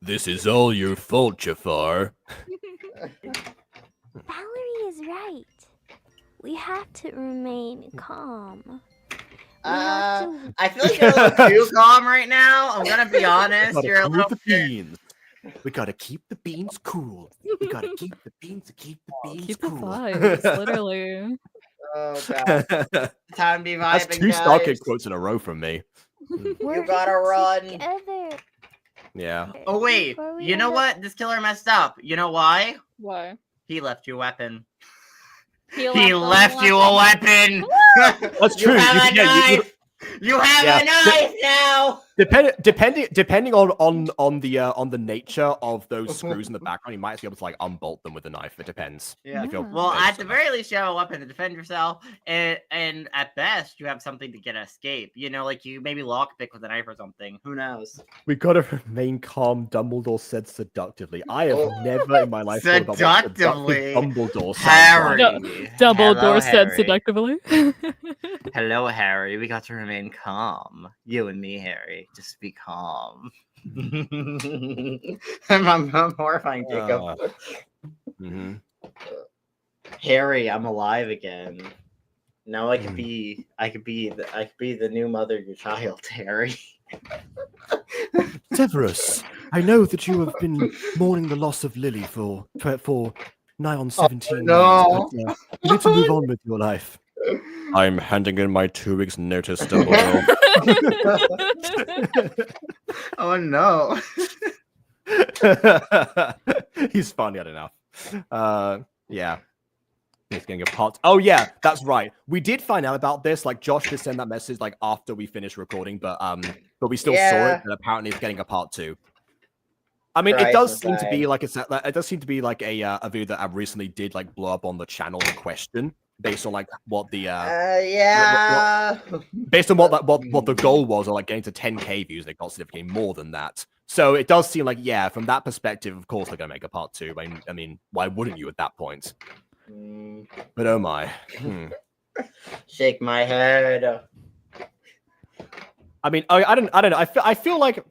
This is all your fault, Jafar. Valerie is right. We have to remain calm. I feel like you're a little too calm right now. I'm gonna be honest. You're a little. We gotta keep the beans cool. We gotta keep the beans Keep cool. the vibes, literally. Oh god. Time to be vibing, That's two guys. Starkid quotes in a row from me. You gotta run. Together. Yeah. Oh wait, you know what? This killer messed up. You know why? Why? He left you a weapon. He left you a weapon. That's true. You have a knife. You have a knife now. Depending on the nature of those screws in the background, you might be able to like unbolt them with a knife. It depends. Yeah. If you're Well, dangerous at the very least, you have a weapon to defend yourself, and at best, you have something to get escape. You know, like you maybe lockpick with a knife or something. Who knows? We gotta remain calm, Dumbledore said seductively. I have never in my life thought about what Seductively. Dumbledore said. Harry. Dumbledore Hello, said Harry. seductively. Hello, Harry. We got to remain calm. You and me, Harry. Just be calm. I'm horrifying Jacob. Harry, I'm alive again. Now I could be the new mother of your child, Harry. Severus, I know that you have been mourning the loss of Lily for nigh on 17 no. years, but you need to move on with your life. I'm handing in my 2 weeks notice, Dumbledore. Oh no. He's finally had enough. Yeah. He's getting a part. Oh yeah, that's right. We did find out about this. Like Josh did send that message like after we finished recording, but we still saw it, and apparently it's getting a part 2. I mean, it does seem to be like it does seem to be like a video that I recently did like blow up on the channel in question, based on like what the based on what the goal was, or like getting to 10K views. They got significantly more than that. So it does seem like from that perspective, of course they're gonna make a part 2. I mean, why wouldn't you at that point? But oh my. Shake my head. I mean, I don't know. I feel like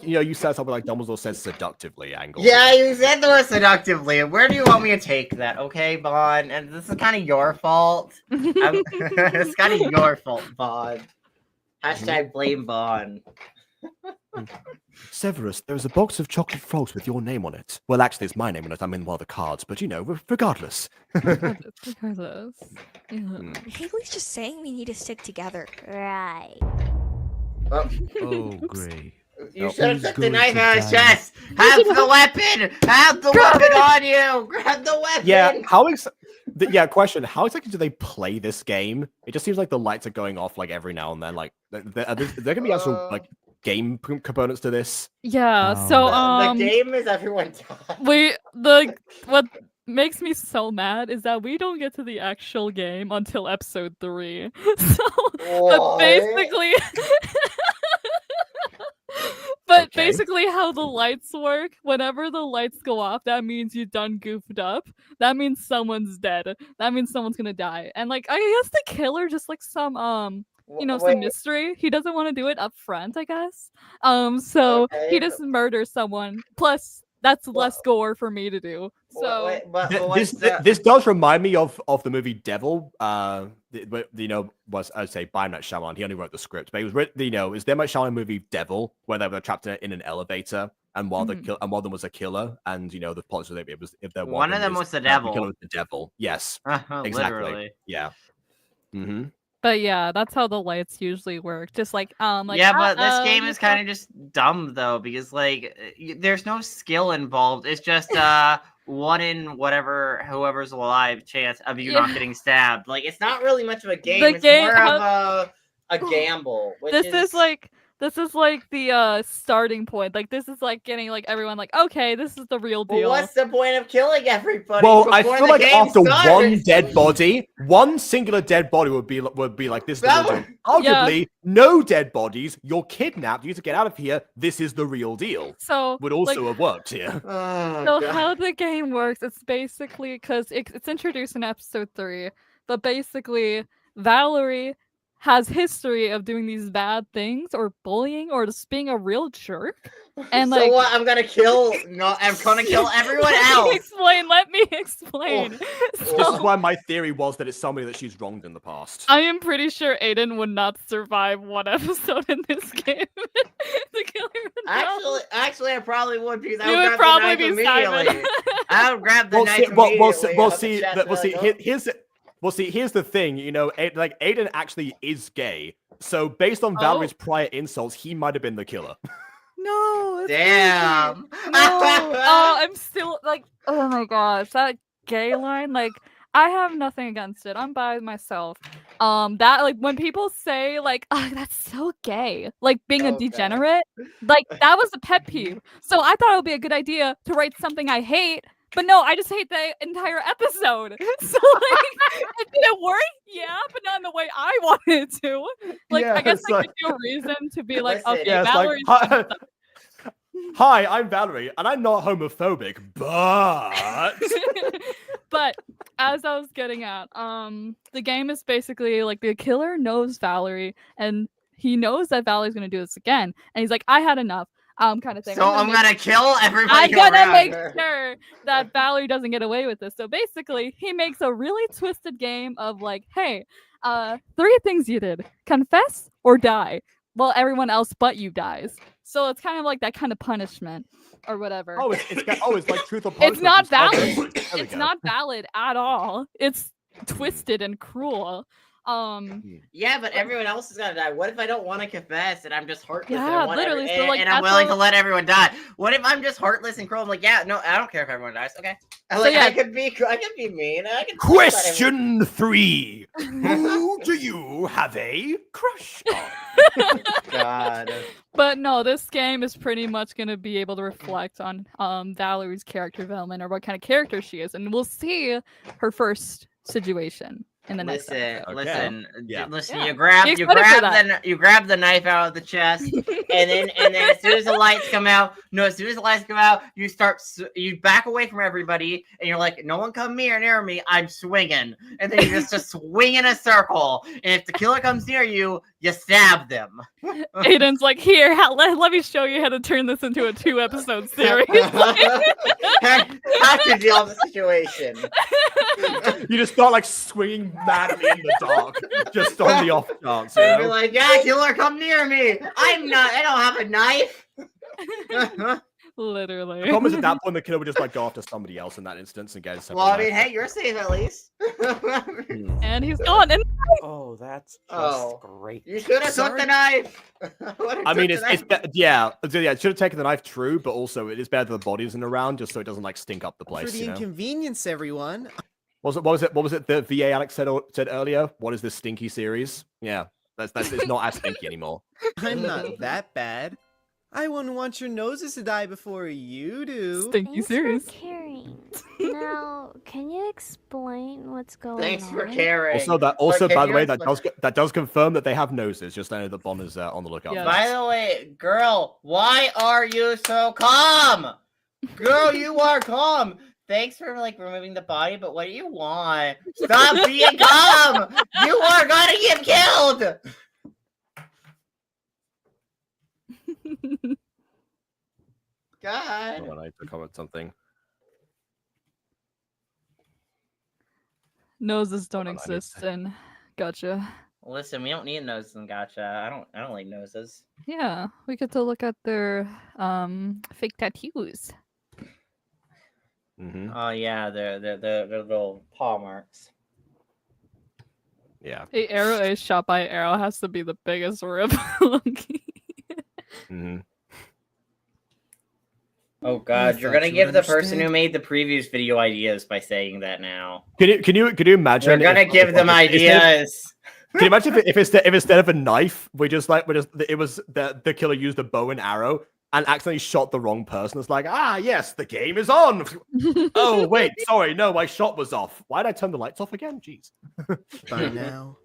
you said something like Dumbledore says seductively angle. Yeah, you said the word seductively. Where do you want me to take that? Okay, Bond. And this is kind of your fault. It's kind of your fault, Bond. Hashtag blame Bond. Severus, there is a box of chocolate frogs with your name on it. Well, actually, it's my name on it. I'm in one of the cards, but regardless. Regardless. Haley's just saying we need to stick together. Right. Oh, great. You should have took the knife out of his chest. Have the weapon. Have the weapon on you. Grab the weapon. Yeah. Question: how exactly do they play this game? It just seems like the lights are going off like every now and then. Like, there gonna be actual like game components to this. Yeah. So the game is everyone dies. What makes me so mad is that we don't get to the actual game until episode 3. So basically. But basically how the lights work, whenever the lights go off, that means you done goofed up. That means someone's dead. That means someone's gonna die. And like I guess the killer just like some some mystery. He doesn't want to do it up front, I guess. So he just murders someone. Plus that's less gore for me to do. So this does remind me of the movie Devil. Was I'd say by M. Night Shyamalan. He only wrote the script, but it was is the M. Night Shyamalan movie Devil, where they were trapped in an elevator, and one of them was a killer, and the plot was if there one of them was the devil. The killer was the devil. Yes, exactly. Literally. Yeah. Mm-hmm. But yeah, that's how the lights usually work. Just like but this game is kind of just dumb though, because like there's no skill involved. It's just 1 in whoever's alive chance of you not getting stabbed. Like it's not really much of a game. It's more of a gamble. This is like the starting point. Like this is like getting like everyone like, okay, this is the real deal. Well, what's the point of killing everybody? Well, I feel like after one dead body, one singular dead body would be like this. Arguably, no dead bodies. You're kidnapped. You need to get out of here. This is the real deal. So would also have worked here. How the game works? It's basically because it's introduced in episode 3, but basically Valerie has history of doing these bad things or bullying or just being a real jerk. And so what? I'm gonna kill everyone else. Let me explain. This is why my theory was that it's somebody that she's wronged in the past. I am pretty sure Aiden would not survive one episode in this game. The killer would actually, I probably would, because I would grab probably the knife be immediately. I would grab the knife immediately. Here's the thing, like Aiden actually is gay. So based on Valerie's prior insults, he might have been the killer. No. It's Damn. crazy. No. Oh, I'm still like, oh my gosh, that gay line. Like, I have nothing against it. I'm by myself. That like when people say like, oh, that's so gay, like being a degenerate, like that was a pet peeve. So I thought it would be a good idea to write something I hate. But no, I just hate the entire episode. So like, it didn't work, yeah, but not in the way I wanted it to. Like, Yeah, I guess it's I like- could do a reason to be like, Listen, okay, Yeah, it's like, Valerie's hi, I'm Valerie, and I'm not homophobic, but But as I was getting at, the game is basically like the killer knows Valerie, and he knows that Valerie's gonna do this again, and he's like, I had enough. Kind of thing. So I'm gonna kill everybody I'm gonna around make her. sure that Valerie doesn't get away with this. So basically, he makes a really twisted game of like, hey, 3 things you did: confess or die. Well, everyone else but you dies. So it's kind of like that kind of punishment or whatever. oh, it's like truth or punishment. It's not from Star valid. Wars. There we It's go. not valid at all. It's twisted and cruel. Yeah, but everyone else is gonna die. What if I don't want to confess and I'm just heartless and, Yeah, I want literally, so, and, like, and I'm that's willing all- to let everyone die? What if I'm just heartless and cruel? I'm like, yeah, no, I don't care if everyone dies. Okay, So, like yeah. I could be mean. I could Question 3: Who do you have a crush on? God. But no, this game is pretty much going to be able to reflect on Valerie's character development or what kind of character she is, and we'll see her first situation in the next episode. Listen. Yeah. You grab Be excited for you grab the knife out of the chest, and then as soon as the lights come out, you back away from everybody, and you're like, no one come near me. I'm swinging, and then you just swing in a circle, and if the killer comes near you, you stab them. Aiden's like, here, let me show you how to turn this into a 2-episode series. How to deal with the situation. You just start like swinging madly in the dark, just on the off chance. You And be know? like, yeah, killer, come near me. I don't have a knife. Literally. The problem is at that point the killer would just like go after somebody else in that instance and get his Well, I mean, hey, you're safe at least. And he's gone. And Oh, that's just great. You should have took the knife. I mean, it should have taken the knife, true, but also it is better that the body isn't around, just so it doesn't like stink up the For place. the You know? inconvenience, everyone. What was it? The VA Alex said earlier. What is this stinky series? Yeah, that's it's not as stinky anymore. I'm not that bad. I wouldn't want your noses to die before you do. Stinky series. Caring. Now, can you explain what's going Thanks on? for caring. Also, But by can the you way, explain- that does confirm that they have noses. Just know that Bon is on the lookout. Yeah. for By that. the way, girl, why are you so calm? Girl, you are calm. Thanks for like removing the body, but what do you want? Stop being calm. You are gonna get killed. God. Hold on, I need to comment something. Noses don't Hold on, I need exist in Gacha. Listen, we don't need noses in Gacha. I don't like noses. Yeah, we get to look at their fake tattoos. Mm-hmm. Oh yeah, they're little paw marks. Yeah. A arrow is shot by arrow has to be the biggest rip. Mm-hmm. Oh God, you're thought gonna you give would the person understand. who made the previous video ideas by saying that now. Can you imagine? You're gonna if- give if, them like, ideas. Can you imagine if instead of a knife, it was the killer used a bow and arrow and accidentally shot the wrong person? It's like, yes, the game is on. Oh wait, sorry, no, my shot was off. Why did I turn the lights off again? Jeez. By now,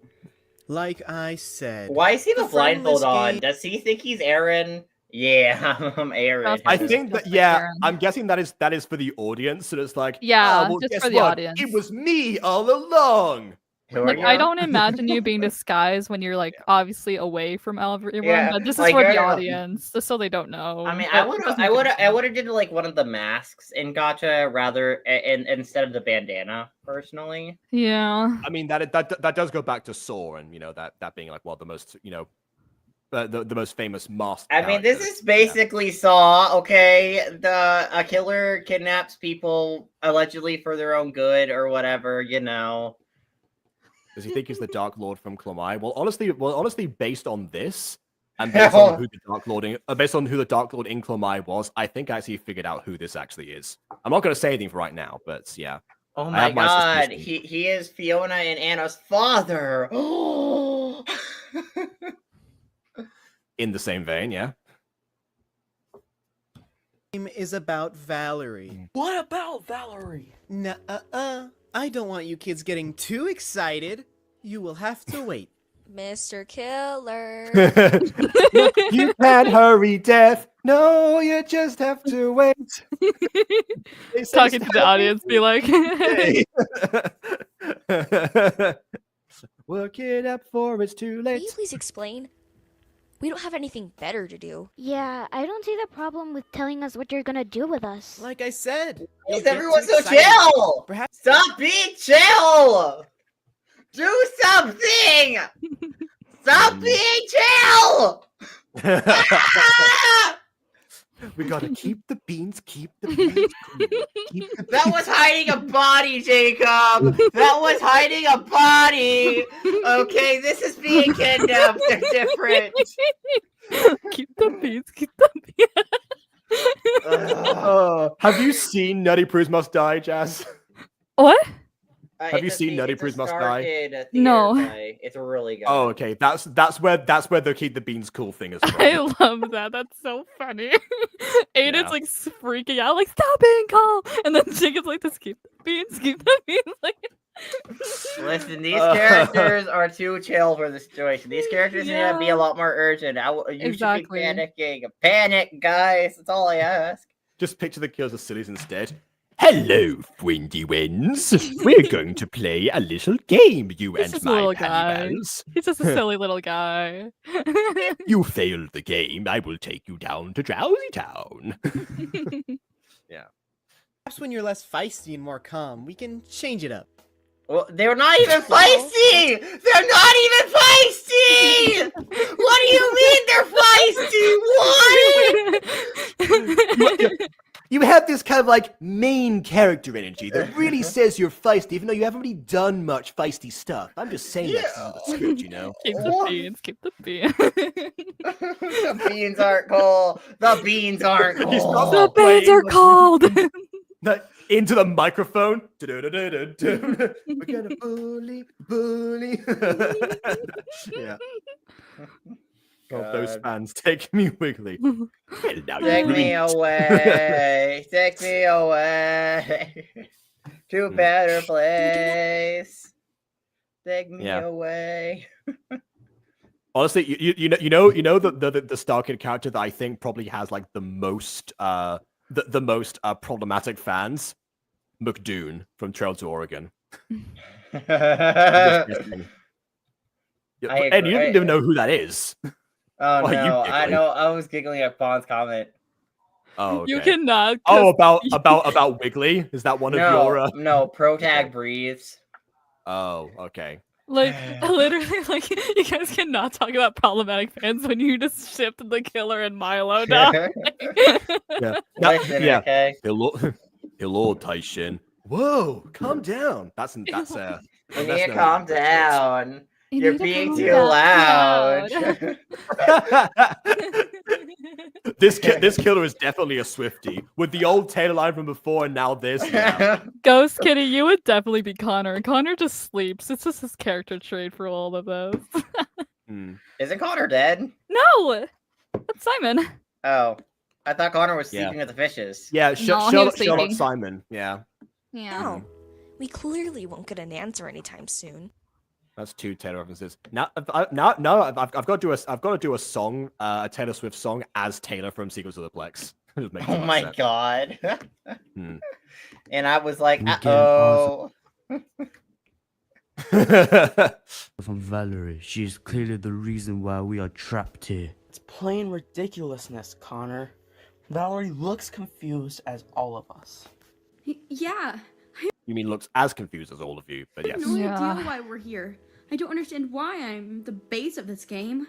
like I said. Why is he the blindfold Friendless on? game- Does he think he's Aaron? Yeah, I'm Aaron. I think that Just like Aaron. I'm guessing that is for the audience. So it's like, Yeah, well, just guess for the what? audience. It was me all along. Who are Like, you? I don't imagine you being disguised when you're like obviously away from everyone, Yeah, but this is like, for the you're- audience, just so they don't know. I mean, But I it would doesn't make any I would have did like one of the masks in Gacha rather instead of the bandana. Personally, Yeah. I mean that does go back to Saw and that being like the most the most famous mask. I mean, this is basically Saw. Okay, a killer kidnaps people allegedly for their own good or whatever. You know. Does he think he's the Dark Lord from Klamai? Well, honestly, based on this, And based on who the Dark Lord in Clomai was, I think I actually figured out who this actually is. I'm not going to say anything for right now, but yeah. Oh my god, he is Fiona and Anna's father. In the same vein, yeah. Game is about Valerie. What about Valerie? Nuh-uh. I don't want you kids getting too excited. You will have to wait. Mr. Killer. You can't hurry death. No, you just have to wait. Talking to the audience, be like, work it up for it's too late. Can you please explain? We don't have anything better to do. Yeah, I don't see the problem with telling us what you're gonna do with us. Like I said. Is everyone so chill? Stop being chill! Do something! Stop being chill! We gotta keep the beans cool. That was hiding a body, Jacob! That was hiding a body! Okay, this is being kidnapped. They're different. Keep the beans, keep the beans. Have you seen Nutty Prus Must Die, Jazz? What? Have you seen Nutty Prus Must Die? No. It's really good. Oh, okay. That's where the keep the beans cool thing is from. I love that. That's so funny. Aiden's like freaking out, like, stop being calm. And then Jacob's like, just keep the beans, Like, listen, these characters are too chill for the situation. These characters need to be a lot more urgent. You should be panicking. Panic, guys. That's all I ask. Just picture the kills as sillies instead. Hello, friendly wens. We're going to play a little game, you he's and just a my little guy. pals. He's just a silly little guy. You failed the game. I will take you down to Drowsy Town. Yeah. Perhaps when you're less feisty and more calm, we can change it up. Well, they're not even feisty! They're not even feisty! What do you mean they're feisty? What? You have this kind of like main character energy that really says you're feisty, even though you haven't really done much feisty stuff. I'm just saying that's in the script, you know. Keep the beans, keep the beans. The beans aren't cold. The beans aren't cold. The beans are cold. Into the microphone. We're gonna bully. Yeah. Oh, those fans take me wiggly. Take me away. Take me away to a better place. Take me away. Honestly, you know the Star Kid character that I think probably has like the most problematic fans, McDoon from Trail to Oregon. And you didn't even know who that is. Oh no, I know. I was giggling at Bond's comment. Oh, okay. You cannot. Oh, about Wiggly? Is that one of your? No, Protag breathes. Oh, okay. Like literally, like you guys cannot talk about problematic fans when you just shipped the killer and Milo down. Yeah. Listen, yeah. Okay. Hello, Tyson. Whoa, calm down. That's You need to calm down. You're being too loud. This killer is definitely a Swiftie. With the old Taylor line from before and now this. Yeah. Ghost Kitty, you would definitely be Connor. Connor just sleeps. It's just his character trait for all of those. Isn't Connor dead? No! That's Simon. Oh. I thought Connor was sleeping with the fishes. Yeah, Charlotte sleeping. Simon. Yeah. No. We clearly won't get an answer anytime soon. That's two Taylor references. Now, I've got to do a song, a Taylor Swift song as Taylor from Secrets of the Plex. Oh my god! And I was like, From Valerie, she is clearly the reason why we are trapped here. It's plain ridiculousness, Connor. Valerie looks confused as all of us. Yeah. You mean looks as confused as all of you, but I yes. have no idea why we're here. I don't understand why I'm the base of this game.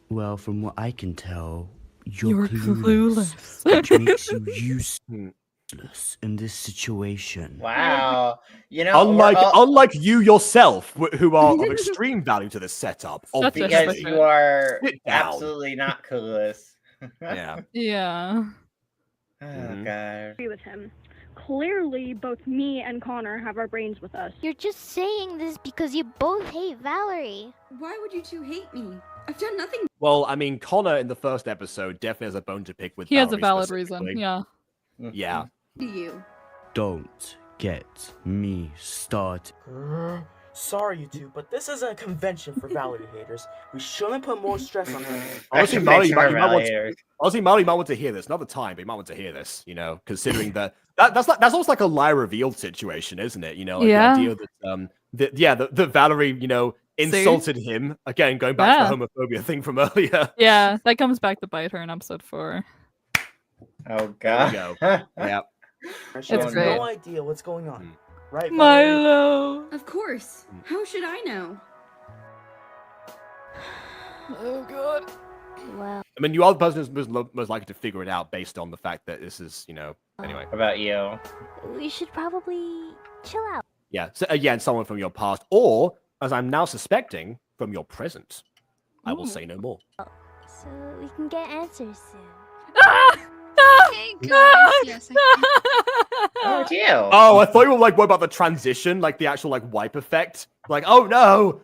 Well, from what I can tell, you're clueless. Which makes you in this situation. Wow. You know, Unlike you yourself, who are of extreme value to this setup, because obviously. you are Sit down. absolutely not clueless. Yeah. Yeah. Oh god. Agree with him. Clearly, both me and Connor have our brains with us. You're just saying this because you both hate Valerie. Why would you two hate me? I've done nothing. Well, I mean, Connor in the first episode definitely has a bone to pick with. He has a Valerie valid reason. specifically. Yeah. Yeah. To you. Don't get me started. Sorry, you two, but this isn't a convention for Valerie haters. We shouldn't put more stress on her. Honestly, Mario, you might want to hear this. Not the time, but you might want to hear this. You know, considering that's almost like a lie revealed situation, isn't it? You know, like Yeah. the idea that the Valerie, you know, insulted him again, going back to the homophobia thing from earlier. Yeah, that comes back to bite her in episode 4. Oh god. There we go. Yeah. She has great. no idea what's going on. Right, Milo. Of course. How should I know? Oh god. Well, I mean, you are the person who's most likely to figure it out based on the fact that this is, you know. Anyway. What about you? we should probably chill out. Yeah. So again, someone from your past, or as I'm now suspecting, from your present. I will say no more. So we can get answers soon. Hey guys, yes, Oh, it's you. Oh, I thought you were like, what about the transition? Like the actual like wipe effect? Like, oh no,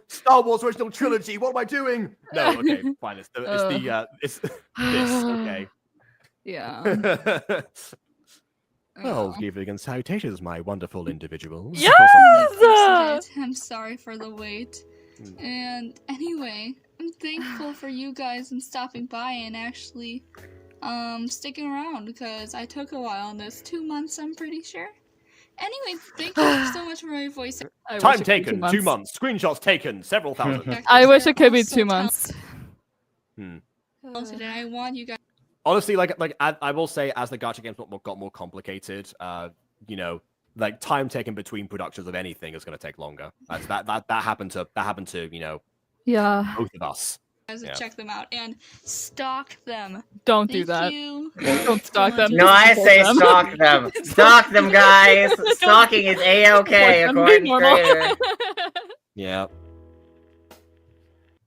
Star Wars original trilogy. What am I doing? No, okay, fine. It's this. Okay. Yeah. Well, greetings and salutations, my wonderful individuals. Yes! I'm sorry for the wait. And anyway, I'm thankful for you guys and stopping by and actually sticking around because I took a while on this. 2 months, I'm pretty sure. Anyway, thank you so much for my voice. Time taken, 2 months. Screenshots taken, several thousand. I wish it could be 2 months. And I want you guys. Honestly, like I will say, as the gacha games got more complicated, you know, like time taken between productions of anything is going to take longer. That happened to you know, both of us. Check them out and stalk them. Don't do that. Don't stalk them. No, I say stalk them. Stalk them, guys. Stalking is a-okay according to creator. Yeah.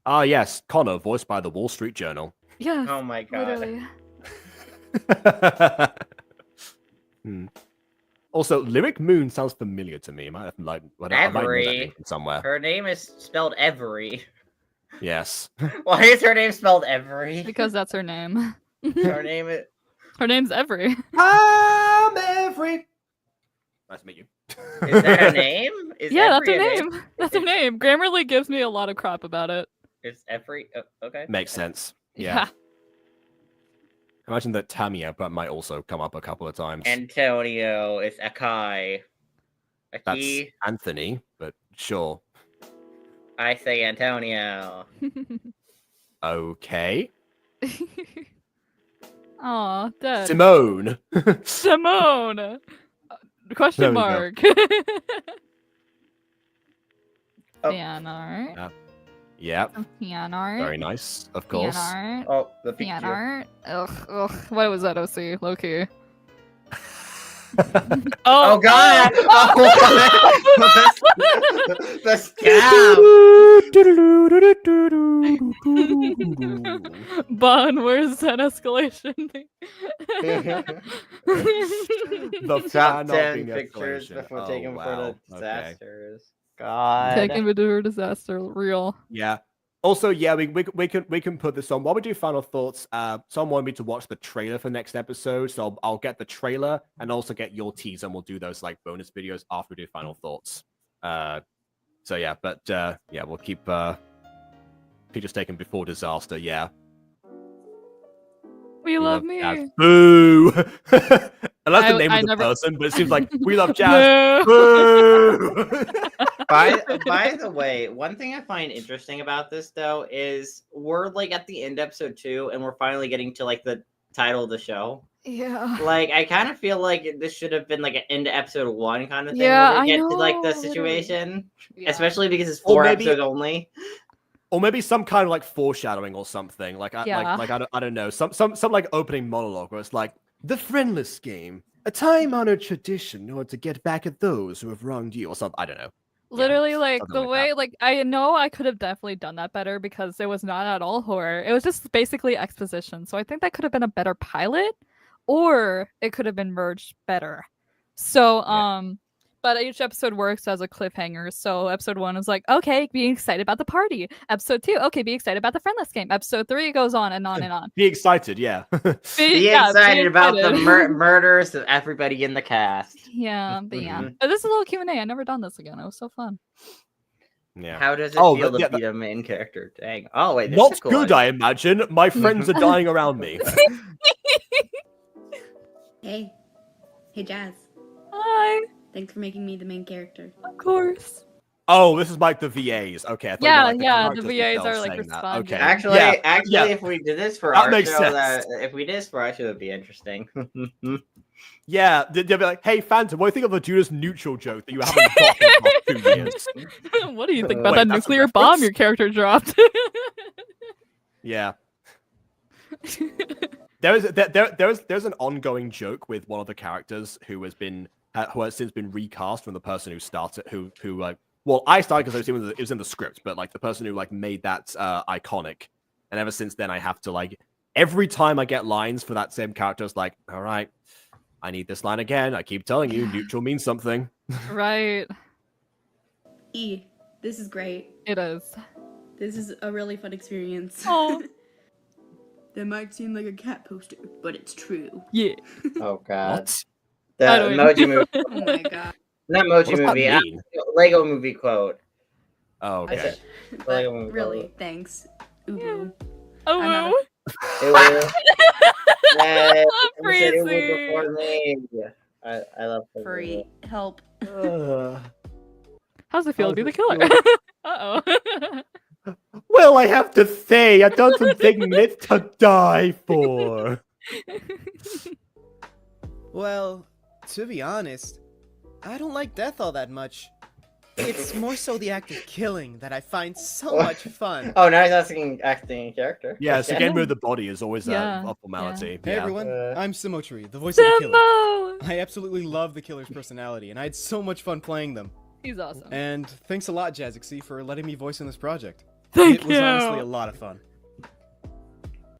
Ah, yes, Connor, voiced by the Wall Street Journal. Yeah. Oh my god. Literally. Also, Lyric Moon sounds familiar to me. I might have like Every somewhere. Her name is spelled Every. Yes. Why is her name spelled Every? Because that's her name. Her name is. Her name's Every. I'm Every. Nice to meet you. Is that her name? Is that's her Every a name. That's her name. Grammarly gives me a lot of crap about it. It's Every. Oh, okay. Makes sense. Yeah. Imagine that Tamiya, but might also come up a couple of times. Antonio is Akai. That's Anthony, but sure. I say Antonio. Okay. Aw, dead. Simone. Simone. Question mark. Fan art. Yep. Fan art. Very nice, of course. Fan art. Oh, the Fan picture. art. Ugh. What was that, OC? Low key. Oh god! The scam! Bun, where's that escalation thing? The top fan 10 art pictures escalation. before taking for the Okay. disasters. God. Taking me to her disaster. Real. Yeah. Also, yeah, we can put this on. While we do final thoughts, someone wanted me to watch the trailer for next episode, so I'll get the trailer and also get your teaser, and we'll do those like bonus videos after we do final thoughts. So yeah, but yeah, we'll keep pictures taken before disaster. Yeah. We love me. Jazz. Boo! And that's the name of the person, but it seems like we love Jazz. Boo! By the way, one thing I find interesting about this though is we're like at the end of episode 2 and we're finally getting to like the title of the show. Yeah. Like I kind of feel like this should have been like an end of episode 1 kind of thing. Yeah, where we I get to like the know, situation, Yeah. especially because it's 4 episodes only. Or maybe some kind of like foreshadowing or something. Like I don't know. Some like opening monologue where it's like, The Friendless game, a time-honored tradition in order to get back at those who have wronged you, or something. I don't know. Literally, like something the like way, that. like I know I could have definitely done that better because it was not at all horror. It was just basically exposition. So I think that could have been a better pilot, or it could have been merged better. So but each episode works as a cliffhanger. So episode 1 is like, okay, be excited about the party. Episode 2, okay, be excited about the Friendless game. Episode 3 goes on and on and on. Be excited, yeah. Be excited about the murders of everybody in the cast. Yeah, but yeah. But this is a little Q&A. I've never done this again. It was so fun. Yeah. How does it feel to be the main character? Dang. Oh wait, this not is cool good. idea. I imagine my friends are dying around me. Hey. Hey, Jazz. Hi. Thanks for making me the main character. Of course. Oh, this is like the VAs. Okay. I thought Yeah, you meant, like, yeah, the characters VAs themselves are, like, saying that. responding. Okay. Actually, Yeah. if we did this for That our makes show, sense. if we did this for our show, it'd be interesting. Yeah, they'll be like, "Hey, Phantom, what do you think of the Judas Neutral joke that you haven't got in the past 2 years?" What do you think about Wait, that that's a nuclear bomb reference? your character dropped? Yeah. There's an ongoing joke with one of the characters who has since been recast from the person who started who like, well, I started because it was in the script, but like the person who like made that iconic, and ever since then I have to like every time I get lines for that same character, it's like, all right, I need this line again. I keep telling you, neutral means something. Right. This is great. It is. This is a really fun experience. Oh. That might seem like a cat poster, but it's true. Yeah. Oh god. What? The I don't emoji movie. Oh my god. Not emoji What does that movie. mean? Lego movie quote. Oh, okay. Lego movie Really, quote. thanks. Ubu. Oh, I'm not woo. Hey, I'm you said it was freezing. before me. I love Free help. How's it feel to be the killer? Uh-oh. Well, I have to say, I done something meant to die for. Well, to be honest, I don't like death all that much. It's more so the act of killing that I find so much fun. Oh, now he's acting in character. Yeah, so Okay. getting rid of the body is always Yeah, a formality. Hey Yeah. everyone, I'm Simotri, the voice of the killer. Demo! I absolutely love the killer's personality, and I had so much fun playing them. He's awesome. And thanks a lot, Jazixy, for letting me voice in this project. Thank it was you. honestly a lot of fun.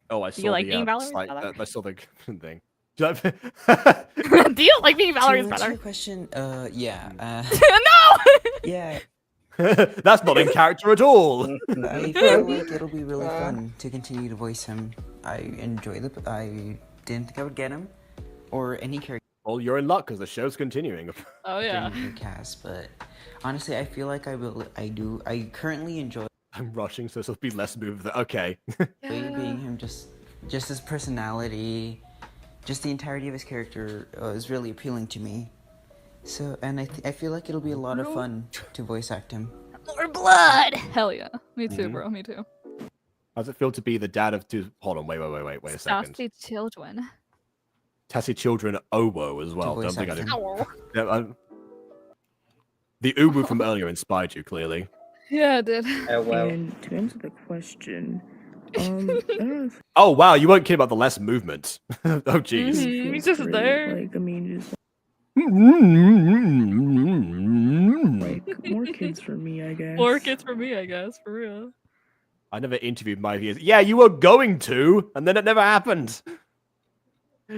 Oh, I Do saw you like the being Valerie's slight- brother? I saw the thing. Do you like being Valerie's To answer brother? your question, yeah. No! Yeah, That's not in character at all. I feel like it'll be really fun to continue to voice him. I didn't think I would get him, or any character Well, you're in luck because the show's continuing. Oh, yeah. in your cast, but honestly, I feel like I currently enjoy I'm rushing, so this will be less smooth. Okay. being him, just his personality, just the entirety of his character is really appealing to me. So, and I feel like it'll be a lot of fun to voice act him. More blood! Hell yeah. Me too, bro. Me too. How's it feel to be the dad of two? Hold on, wait a second. Sassy children. Tassie children Owo as well. To Don't voice think I act didn't. Ow. Yeah, the Ubu from earlier inspired you, clearly. Yeah, it did. Oh, well. And to answer the question, I don't know if Oh wow, you weren't kidding about the less movement. Oh jeez. Mhm, He's just great, there. Like, I mean, just like more kids for me, I guess. More kids for me, I guess. For real. I never interviewed my viewers. Yeah, you were going to, and then it never happened.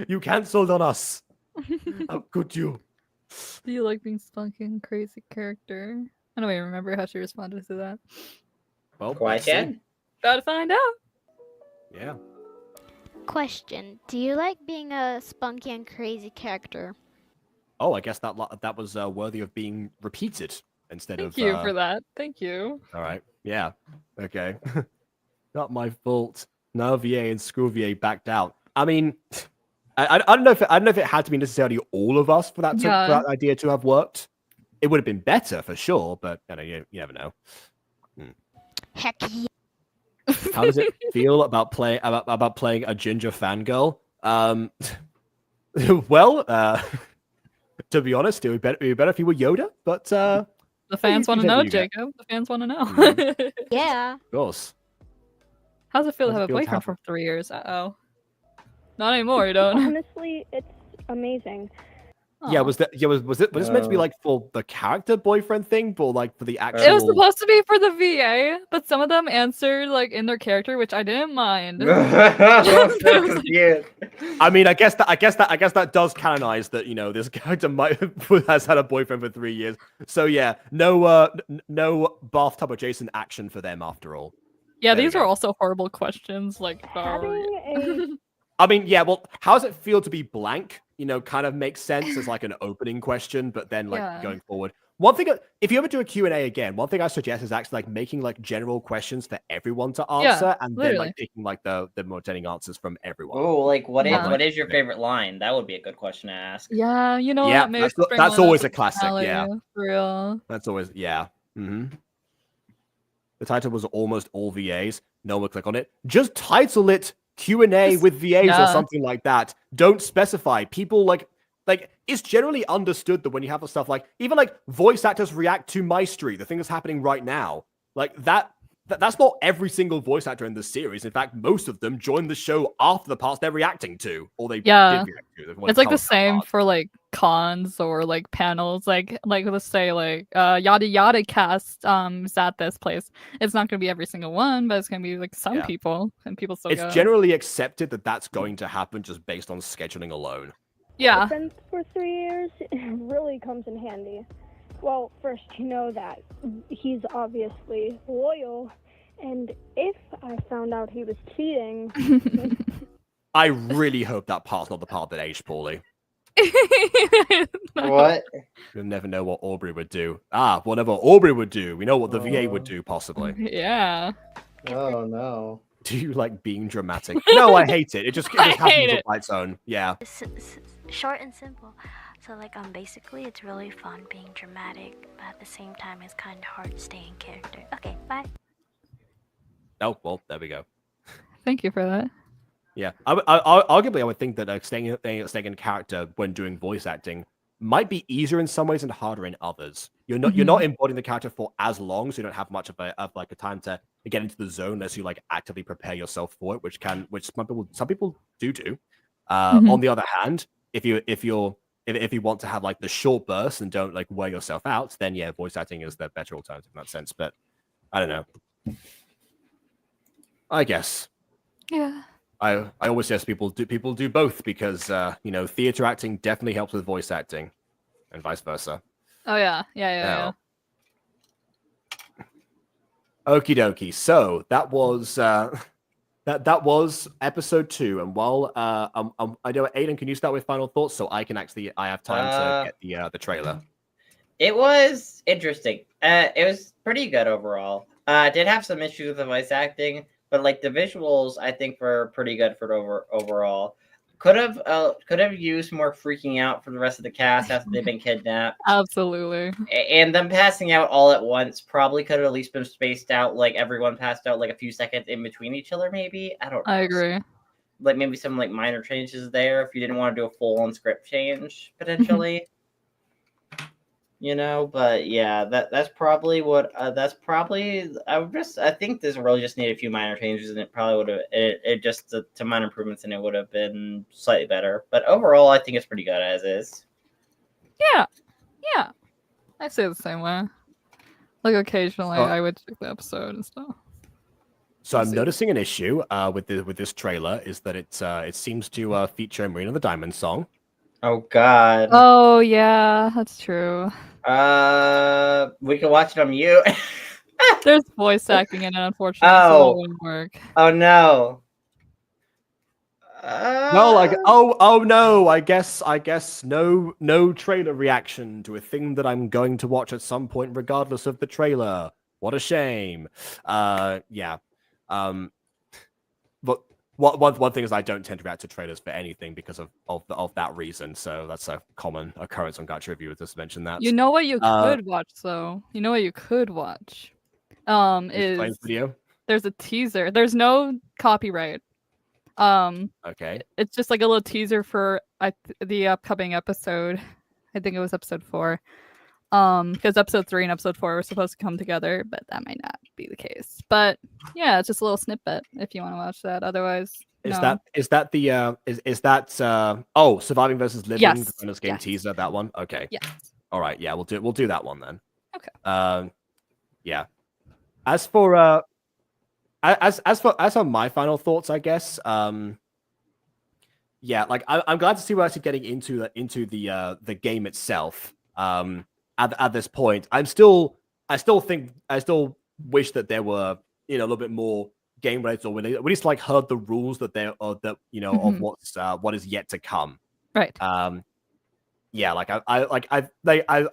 You cancelled on us. How could you? Do you like being spunky and crazy character? I don't even remember how she responded to that. Well, Quiet let's see. chat. About to find out. Yeah. Question: do you like being a spunky and crazy character? Oh, I guess that was worthy of being repeated instead Thank of. you for that. Thank you. All right. Yeah. Okay. Not my fault. No VA and school VA backed out. I mean, I don't know if it had to be necessarily all of us for that for that idea to have worked. It would have been better for sure, but you never know. Heck yeah. How does it feel about playing a ginger fangirl? Well, to be honest, it would be better if you were Yoda, but The fans want to know, you get. Jacob. The fans want to know. Yeah. Of course. How's it feel to How's have it a feel to boyfriend have for 3 years? Uh-oh. Not anymore, you don't. Honestly, it's amazing. Yeah, was this meant to be like for the character boyfriend thing, or like for the actual? It was supposed to be for the VA, but some of them answered like in their character, which I didn't mind. I'm so confused. I mean, I guess that does canonize that, you know, this character has had a boyfriend for 3 years. So yeah, no bathtub adjacent action for them after all. Yeah, There we these are go. also horrible questions. Like, I mean, yeah, well, how does it feel to be blank? You know, kind of makes sense as like an opening question, but then like Yeah. going forward. One thing, if you ever do a Q&A again, one thing I suggest is actually like making like general questions for everyone to answer, and then like picking like the more telling answers from everyone. Oh, like what is your favorite line? That would be a good question to ask. Yeah, you know Yeah, what? Maybe that's always a classic. Yeah, for real. that's always The title was almost all VAs. No one would click on it. Just title it Q&A with VAs or something like that. Don't specify. People like it's generally understood that when you have stuff like even like voice actors react to Maestri, the thing that's happening right now, like that's not every single voice actor in the series. In fact, most of them join the show after the parts they're reacting to, or they did react to. It's like the same for like cons or like panels. Like let's say like yada yada cast is at this place. It's not gonna be every single one, but it's gonna be like some people, and people still It's go. generally accepted that that's going to happen just based on scheduling alone. Yeah. Friends for 3 years really comes in handy. Well, first, you know that he's obviously loyal, and if I found out he was cheating... I really hope that part's not the part that aged poorly. What? You'll never know what Aubrey would do. Whatever Aubrey would do, we know what the VA would do, possibly. Yeah. Oh, no. Do you like being dramatic? No, I hate it. It just happens on its own. Yeah. Short and simple. So like basically it's really fun being dramatic, but at the same time it's kind of hard to stay in character. Okay, bye. Oh, well, there we go. Thank you for that. Yeah. Arguably, I would think that staying in character when doing voice acting might be easier in some ways and harder in others. You're not embodying the character for as long, so you don't have much of a time to get into the zone unless you like actively prepare yourself for it, which some people do. On the other hand, if you want to have like the short bursts and don't like wear yourself out, then yeah, voice acting is the better alternative in that sense. But I don't know. I guess. Yeah. I always suggest people do both because theater acting definitely helps with voice acting, and vice versa. Oh yeah. Okie dokie. So that was that was episode 2. And while I know, Aiden, can you start with final thoughts so I have time to get the trailer. It was interesting. It was pretty good overall. Did have some issues with the voice acting, but like the visuals, I think were pretty good for overall. Could have used more freaking out for the rest of the cast after they've been kidnapped. Absolutely. And them passing out all at once probably could have at least been spaced out, like everyone passed out like a few seconds in between each other, maybe. I don't know. I agree. Like maybe some like minor changes there if you didn't want to do a full-on script change, potentially. But yeah, that's probably what I think this really just needed a few minor changes, and it probably would have it just to minor improvements, and it would have been slightly better. But overall, I think it's pretty good as is. Yeah, I say the same way. Like occasionally, I would check the episode and stuff. So I'm noticing an issue with this trailer is that it seems to feature a Marina the Diamond song. Oh God. Oh yeah, that's true. We can watch it on mute. There's voice acting in it, unfortunately. So it wouldn't work. Oh no. No, no. I guess no trailer reaction to a thing that I'm going to watch at some point, regardless of the trailer. What a shame. Yeah. But one thing is I don't tend to react to trailers for anything because of that reason. So that's a common occurrence on Gacha Review. Just mention that. You know what you could watch though. You know what you could watch. Is video. There's a teaser. There's no copyright. Okay. It's just like a little teaser for the upcoming episode. I think it was episode 4. Because episode 3 and episode 4 were supposed to come together, but that might not be the case. But yeah, it's just a little snippet if you want to watch that. Otherwise, Is No. that Surviving versus Living, Yes. the Friendless game teaser, that one? Okay. Yes. All right, yeah, we'll do that one then. Okay. Yeah. As for my final thoughts, I guess, yeah, like I'm glad to see we're actually getting into the game itself. At this point, I still wish that there were a little bit more game related, or we at least like heard the rules that of what is yet to come. Right. Yeah, like I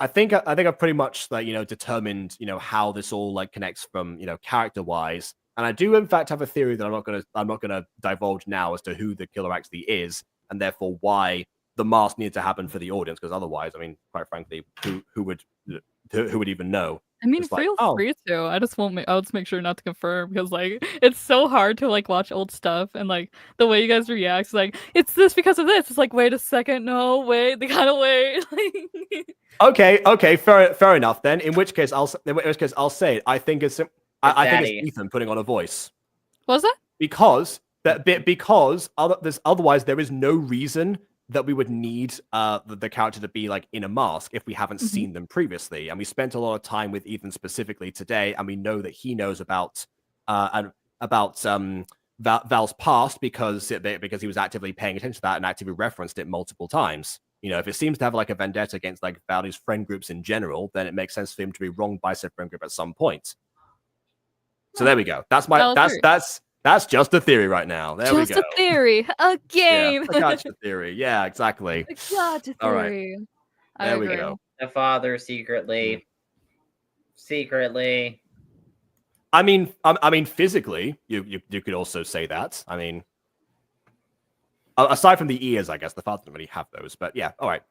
think I've pretty much determined how this all like connects from character wise. And I do, in fact, have a theory that I'm not gonna divulge now as to who the killer actually is, and therefore why the mask needed to happen for the audience. Because otherwise, I mean, quite frankly, who would even know? I mean, It's like, feel free to. I just won't. I'll just make sure not to confirm because like it's so hard to like watch old stuff and like the way you guys react. Is like it's this because of this. It's like wait a second, no, wait, they gotta wait. Okay, fair enough then. In which case, I'll say it. I think it's Ethan putting on a voice. What was that? Because otherwise there is no reason that we would need the character to be like in a mask if we haven't seen them previously. And we spent a lot of time with Ethan specifically today, and we know that he knows about Val's past because he was actively paying attention to that and actively referenced it multiple times. If it seems to have like a vendetta against like Val's friend groups in general, then it makes sense for him to be wronged by said friend group at some point. So there we go. That's just a theory right now. There we go. Just a theory. A game. Yeah, a gotcha theory. Yeah, exactly. A gotcha theory. All right. There we go. The father secretly. I mean, physically, you could also say that. I mean, aside from the ears, I guess the father doesn't really have those. But yeah, all right.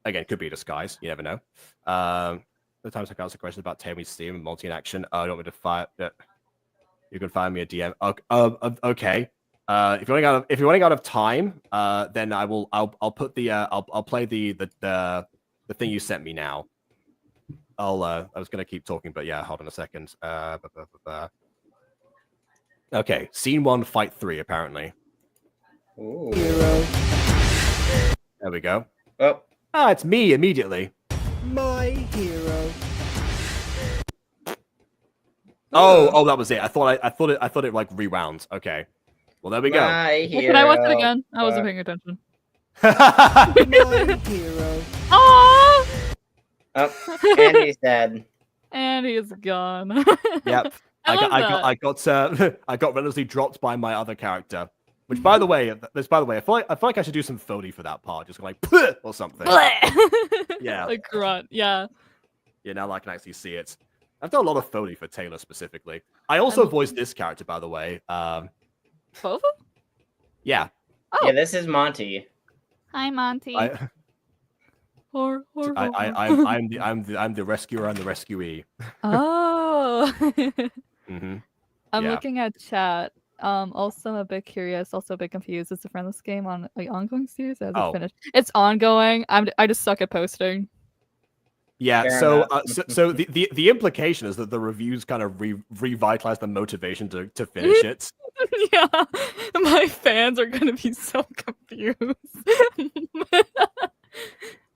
Again, could be a disguise. You never know. The times I can answer questions about Tammy's Steam and multi in action. I don't want me to fire. You can find me a DM. Okay. If you're running out of time, then I'll put the I'll play the thing you sent me now. I was gonna keep talking, but yeah, hold on a second. Okay, scene 1, fight 3, apparently. Ooh. Hero. There we go. Oh. It's me immediately. My hero. Oh, that was it. I thought it like rewound. Okay. Well, there we go. Can I watch it again? I wasn't paying attention. My hero. Oh! And he's dead. And he's gone. Yep. I got relentlessly dropped by my other character. Which, by the way, I feel like I should do some Foley for that part, just like or something. Yeah. Like grunt. Yeah. Yeah. Now I can actually see it. I've done a lot of Foley for Taylor specifically. I also voiced this character, by the way. Fova? Yeah. Oh. Yeah, this is Monty. Hi, Monty. I'm the rescuer and the rescuee. Oh. Mm-hmm. I'm looking at chat. Also a bit curious, also a bit confused. Is the Friendless game on an ongoing series? Has it finished? It's ongoing. I just suck at posting. Yeah, Fair so enough. so the implication is that the reviews kind of revitalize the motivation to finish it. Yeah, my fans are gonna be so confused.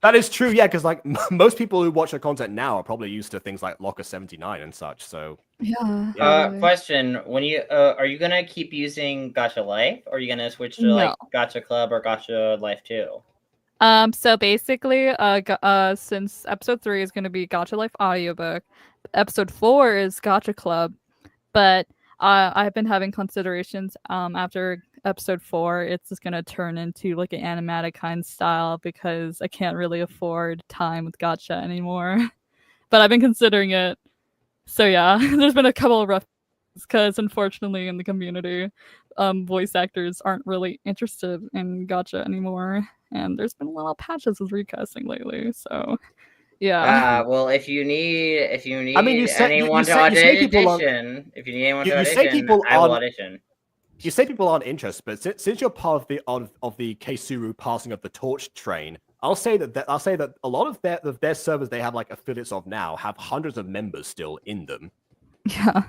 That is true, yeah, because like most people who watch our content now are probably used to things like Locker 79 and such. So yeah. Question: when you are you gonna keep using Gacha Life, or are you gonna switch to like Gacha Club or Gacha Life 2? So basically, since episode 3 is going to be Gacha Life audiobook, episode 4 is Gacha Club, but I've been having considerations after episode 4, it's just going to turn into like an animatic kind style because I can't really afford time with Gacha anymore. But I've been considering it. So yeah, there's been a couple of rough because unfortunately in the community, voice actors aren't really interested in Gacha anymore. And there's been a lot of patches with recasting lately, so yeah. Well, if you need you anyone to audition, I will audition. You say people aren't interested, but since you're part of the Keisuru passing of the torch train, I'll say that a lot of their servers they have like affiliates of now have hundreds of members still in them. Yeah.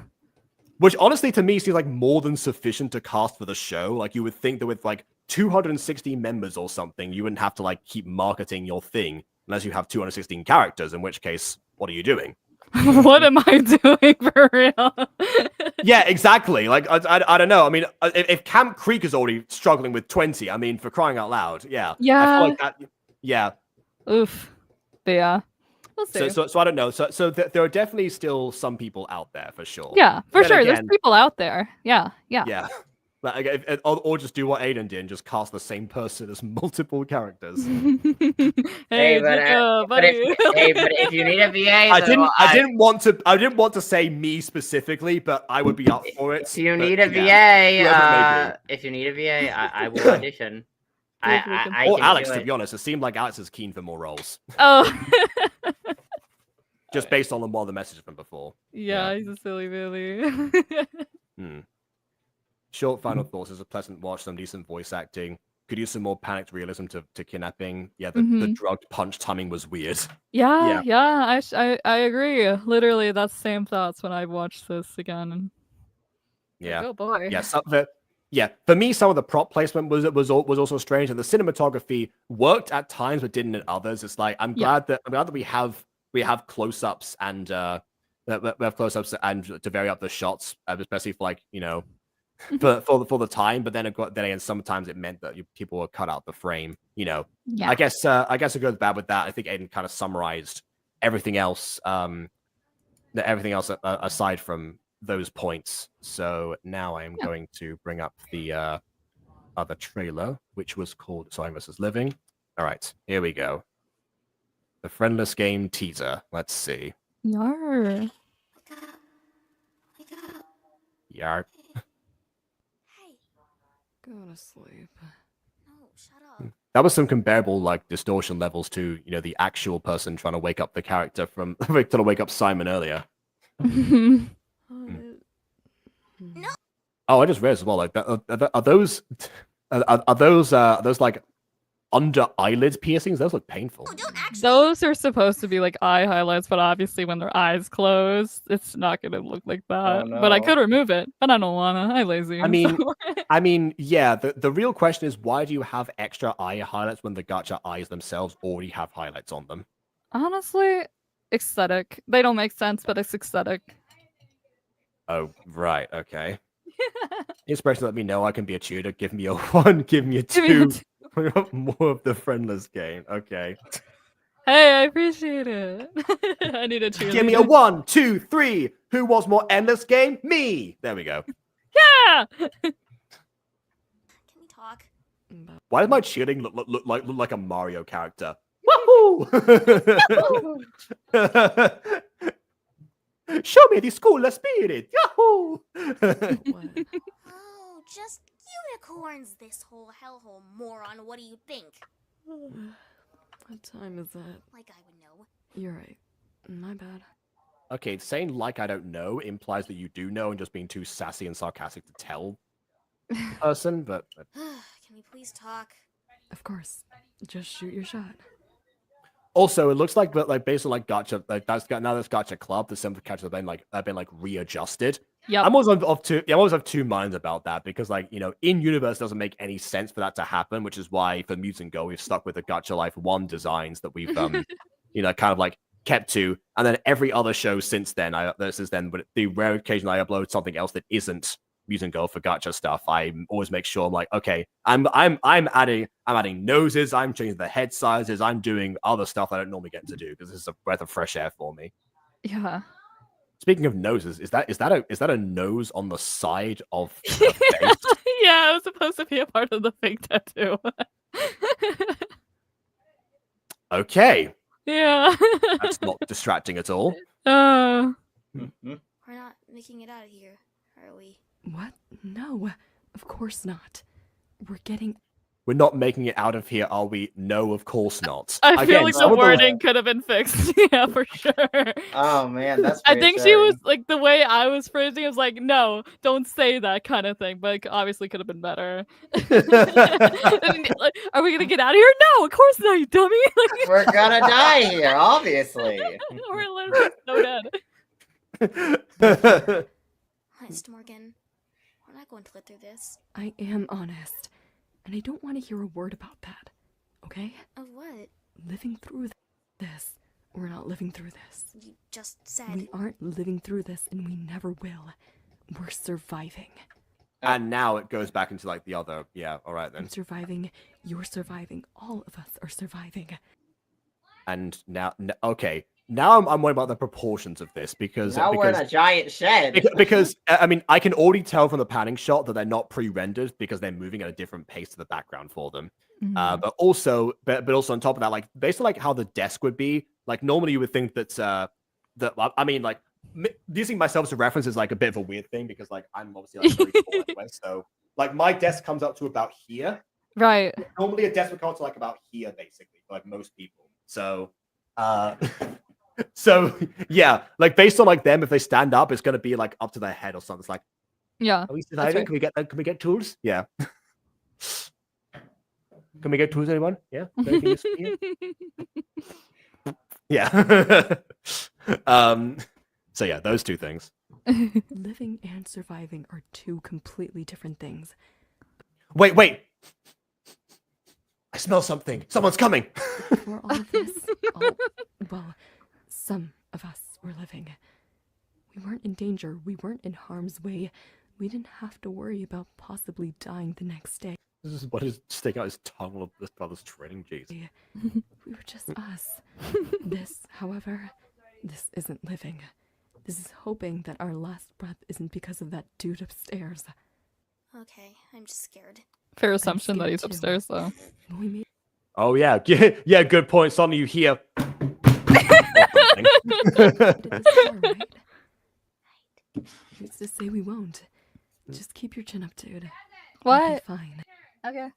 Which honestly to me seems like more than sufficient to cast for the show. Like you would think that with like 216 members or something, you wouldn't have to like keep marketing your thing unless you have 216 characters, in which case, what are you doing? What am I doing for real? Yeah, exactly. Like, I don't know. I mean, if Camp Creek is already struggling with 20, I mean, for crying out loud, yeah. Yeah. I feel like that, yeah. Oof. But yeah. We'll see. So I don't know. So there are definitely still some people out there for sure. Yeah, for Then sure. again, There's people out there. Yeah. Yeah. Like, or just do what Aiden did and just cast the same person as multiple characters. Hey, but if you need a VA, I didn't want to say me specifically, but I would be up for it. If you but need a yeah, VA, I will audition. I or can Alex, do to it. be honest, it seemed like Alex is keen for more roles. Oh. Just based on one of the messages from before. Yeah, he's a silly Billy. Short final thoughts. Is a pleasant watch, some decent voice acting. Could use some more panicked realism to kidnapping. Yeah, the drugged punch timing was weird. Yeah. I agree. Literally, that's the same thoughts when I watched this again. Yeah. Oh boy. Yeah, for me, some of the prop placement was also strange, and the cinematography worked at times, but didn't at others. It's like I'm glad that we have close-ups and we have close-ups and to vary up the shots, especially for like for the time. But then again, sometimes it meant that people were cut out the frame. Yeah. I guess it goes bad with that. I think Aiden kind of summarized everything else. Aside from those points. So now I am going to bring up the other trailer, which was called Sewing vs. Living. All right, here we go. The Friendless game teaser. Let's see. Yar. Yar. Go to sleep. No, shut up. That was some comparable like distortion levels to the actual person trying to wake up the character from trying to wake up Simon earlier. No. Oh, I just read as well. Like, are those like under eyelid piercings? Those look painful. Those are supposed to be like eye highlights, but obviously when their eyes close, it's not gonna look like that. Oh, But I no. could remove it, but I don't wanna. I'm lazy. I mean, yeah. The real question is, why do you have extra eye highlights when the gacha eyes themselves already have highlights on them? Honestly, aesthetic. They don't make sense, but it's aesthetic. Oh, right. Okay. Inspiration, let me know. I can be a tutor. Give me a 1. Give me a 2. More of the Friendless game. Okay. Hey, I appreciate it. I need a cheerleader. Give me a 1, 2, 3. Who wants more Endless game? Me. There we go. Yeah. Can we talk? Why does my cheerleading look like a Mario character? Woohoo! Show me the school spirit. Yahoo! Oh, just unicorns, this whole hellhole moron. What do you think? What time is it? Like I would know. You're right. My bad. Okay, saying like I don't know implies that you do know and just being too sassy and sarcastic to tell the person, but Can we please talk? Of course. Just shoot your shot. also it looks like based on like gacha, like that's gacha club, the some characters have been readjusted. Yeah, I'm always of two minds about that because in universe doesn't make any sense for that to happen, which is why for Mutant Go we've stuck with the Gacha Life 1 designs that we've kind of like kept to, and then every other show since then, but the rare occasion I upload something else that isn't Mutant Go for gacha stuff, I always make sure I'm like, okay, I'm adding noses, I'm changing the head sizes, I'm doing other stuff I don't normally get to do because this is a breath of fresh air for me. Yeah. Speaking of noses, is that a nose on the side of the face? Yeah, it was supposed to be a part of the fake tattoo. Okay. Yeah. That's not distracting at all. We're not making it out of here, are we? What? No, of course not. We're not making it out of here, are we? No, of course not. I feel like the wording could have been fixed. Yeah, for sure. Oh man, that's. I think she was like the way I was phrasing. It was like, no, don't say that kind of thing. But obviously, could have been better. Like, are we gonna get out of here? No, of course not, you dummy. Like, We're gonna die here, obviously. We're literally so dead. honest, Morgan. We're not going to live through this. I am honest, and I don't want to hear a word about that, okay? Of what? Living through this. We're not living through this. You just said. We aren't living through this, and we never will. We're surviving. And now it goes back into like the other. Yeah, all right then. I'm surviving. You're surviving. All of us are surviving. And now, okay. Now I'm worried about the proportions of this because we're in a giant shed. Because I mean, I can already tell from the panning shot that they're not pre-rendered because they're moving at a different pace to the background for them. But also on top of that, like based on like how the desk would be, like normally you would think that I mean, like using myself as a reference is like a bit of a weird thing because like I'm obviously like very tall anyway, so like my desk comes up to about here. Right. Normally a desk would come up to like about here, basically, for like most people. So so yeah, like based on like them, if they stand up, it's gonna be like up to their head or something. It's like, yeah. Are we surviving? Right. Can we get tools? Yeah. Can we get tools, anyone? Yeah. Yeah. So yeah, those two things. Living and surviving are two completely different things. Wait. I smell something. Someone's coming. For all of this, well, some of us were living. We weren't in danger. We weren't in harm's way. We didn't have to worry about possibly dying the next day. This is what is sticking out his tongue of this brother's training, jeez. We were just us. This, however, this isn't living. This is hoping that our last breath isn't because of that dude upstairs. Okay, I'm just scared. Fair assumption that he's upstairs, though. Oh yeah, yeah. Good point. Suddenly you hear. Who's to say we won't? Just keep your chin up, dude. What? Fine. Okay.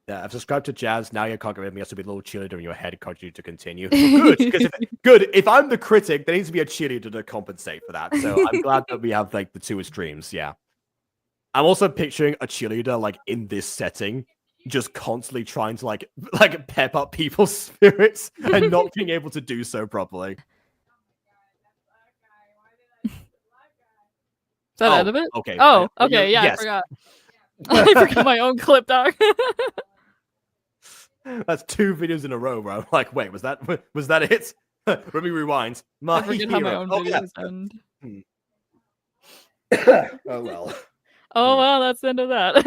Yeah, I've subscribed to Jazz. Now you're conquering me. Has to be a little cheerleader in your head, encouraging you to continue. Good. If I'm the critic, there needs to be a cheerleader to compensate for that. So I'm glad that we have like the two streams. Yeah. I'm also picturing a cheerleader like in this setting, just constantly trying to like pep up people's spirits and not being able to do so properly. Is that out of it? Okay. Oh, okay. Yeah, yes. I forgot. I forgot my own clip, dog. That's 2 videos in a row where I'm like, wait, was that it? Let me rewind. I forget how my own videos end. Oh well. Oh well, that's the end of that.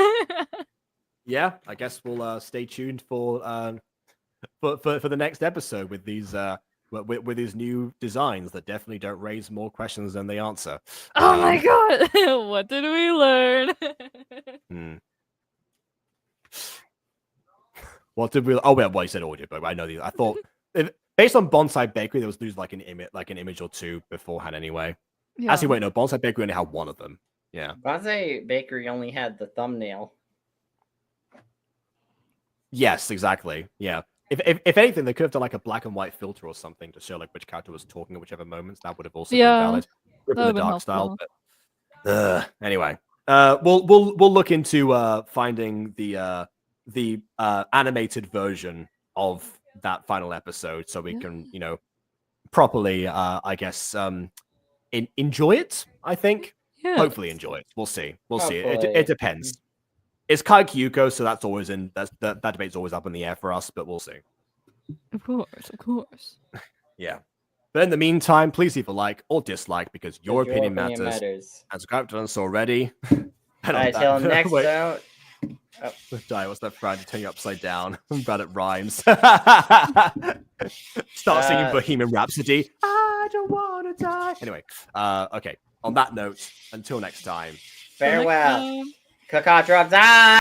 Yeah, I guess we'll stay tuned for the next episode with these with these new designs that definitely don't raise more questions than they answer. Oh my god, what did we learn? What did we? Oh well, you said audiobook. I know these. I thought based on Bonsai Bakery, there was like an image or two beforehand anyway. Yeah. Actually, wait, no, Bonsai Bakery only had one of them. Yeah, Bonsai Bakery only had the thumbnail. Yes, exactly. Yeah. If anything, they could have done like a black and white filter or something to show like which character was talking at whichever moments. That would have also been valid. The dark style. But, anyway, we'll look into finding the animated version of that final episode so we can properly I guess enjoy it. I think hopefully enjoy it. We'll see. It depends. It's Kai Kyuko, so that's always that debate's always up in the air for us, but we'll see. Of course. Yeah. But in the meantime, please leave a like or dislike because your opinion matters. And subscribe to us already. Until next out. Oh. Die, what's that Friday? Turn you upside down. I'm bad at rhymes. Start singing Bohemian Rhapsody. I don't want to die. Anyway, okay. On that note, until next time. Farewell. Kakatra, die!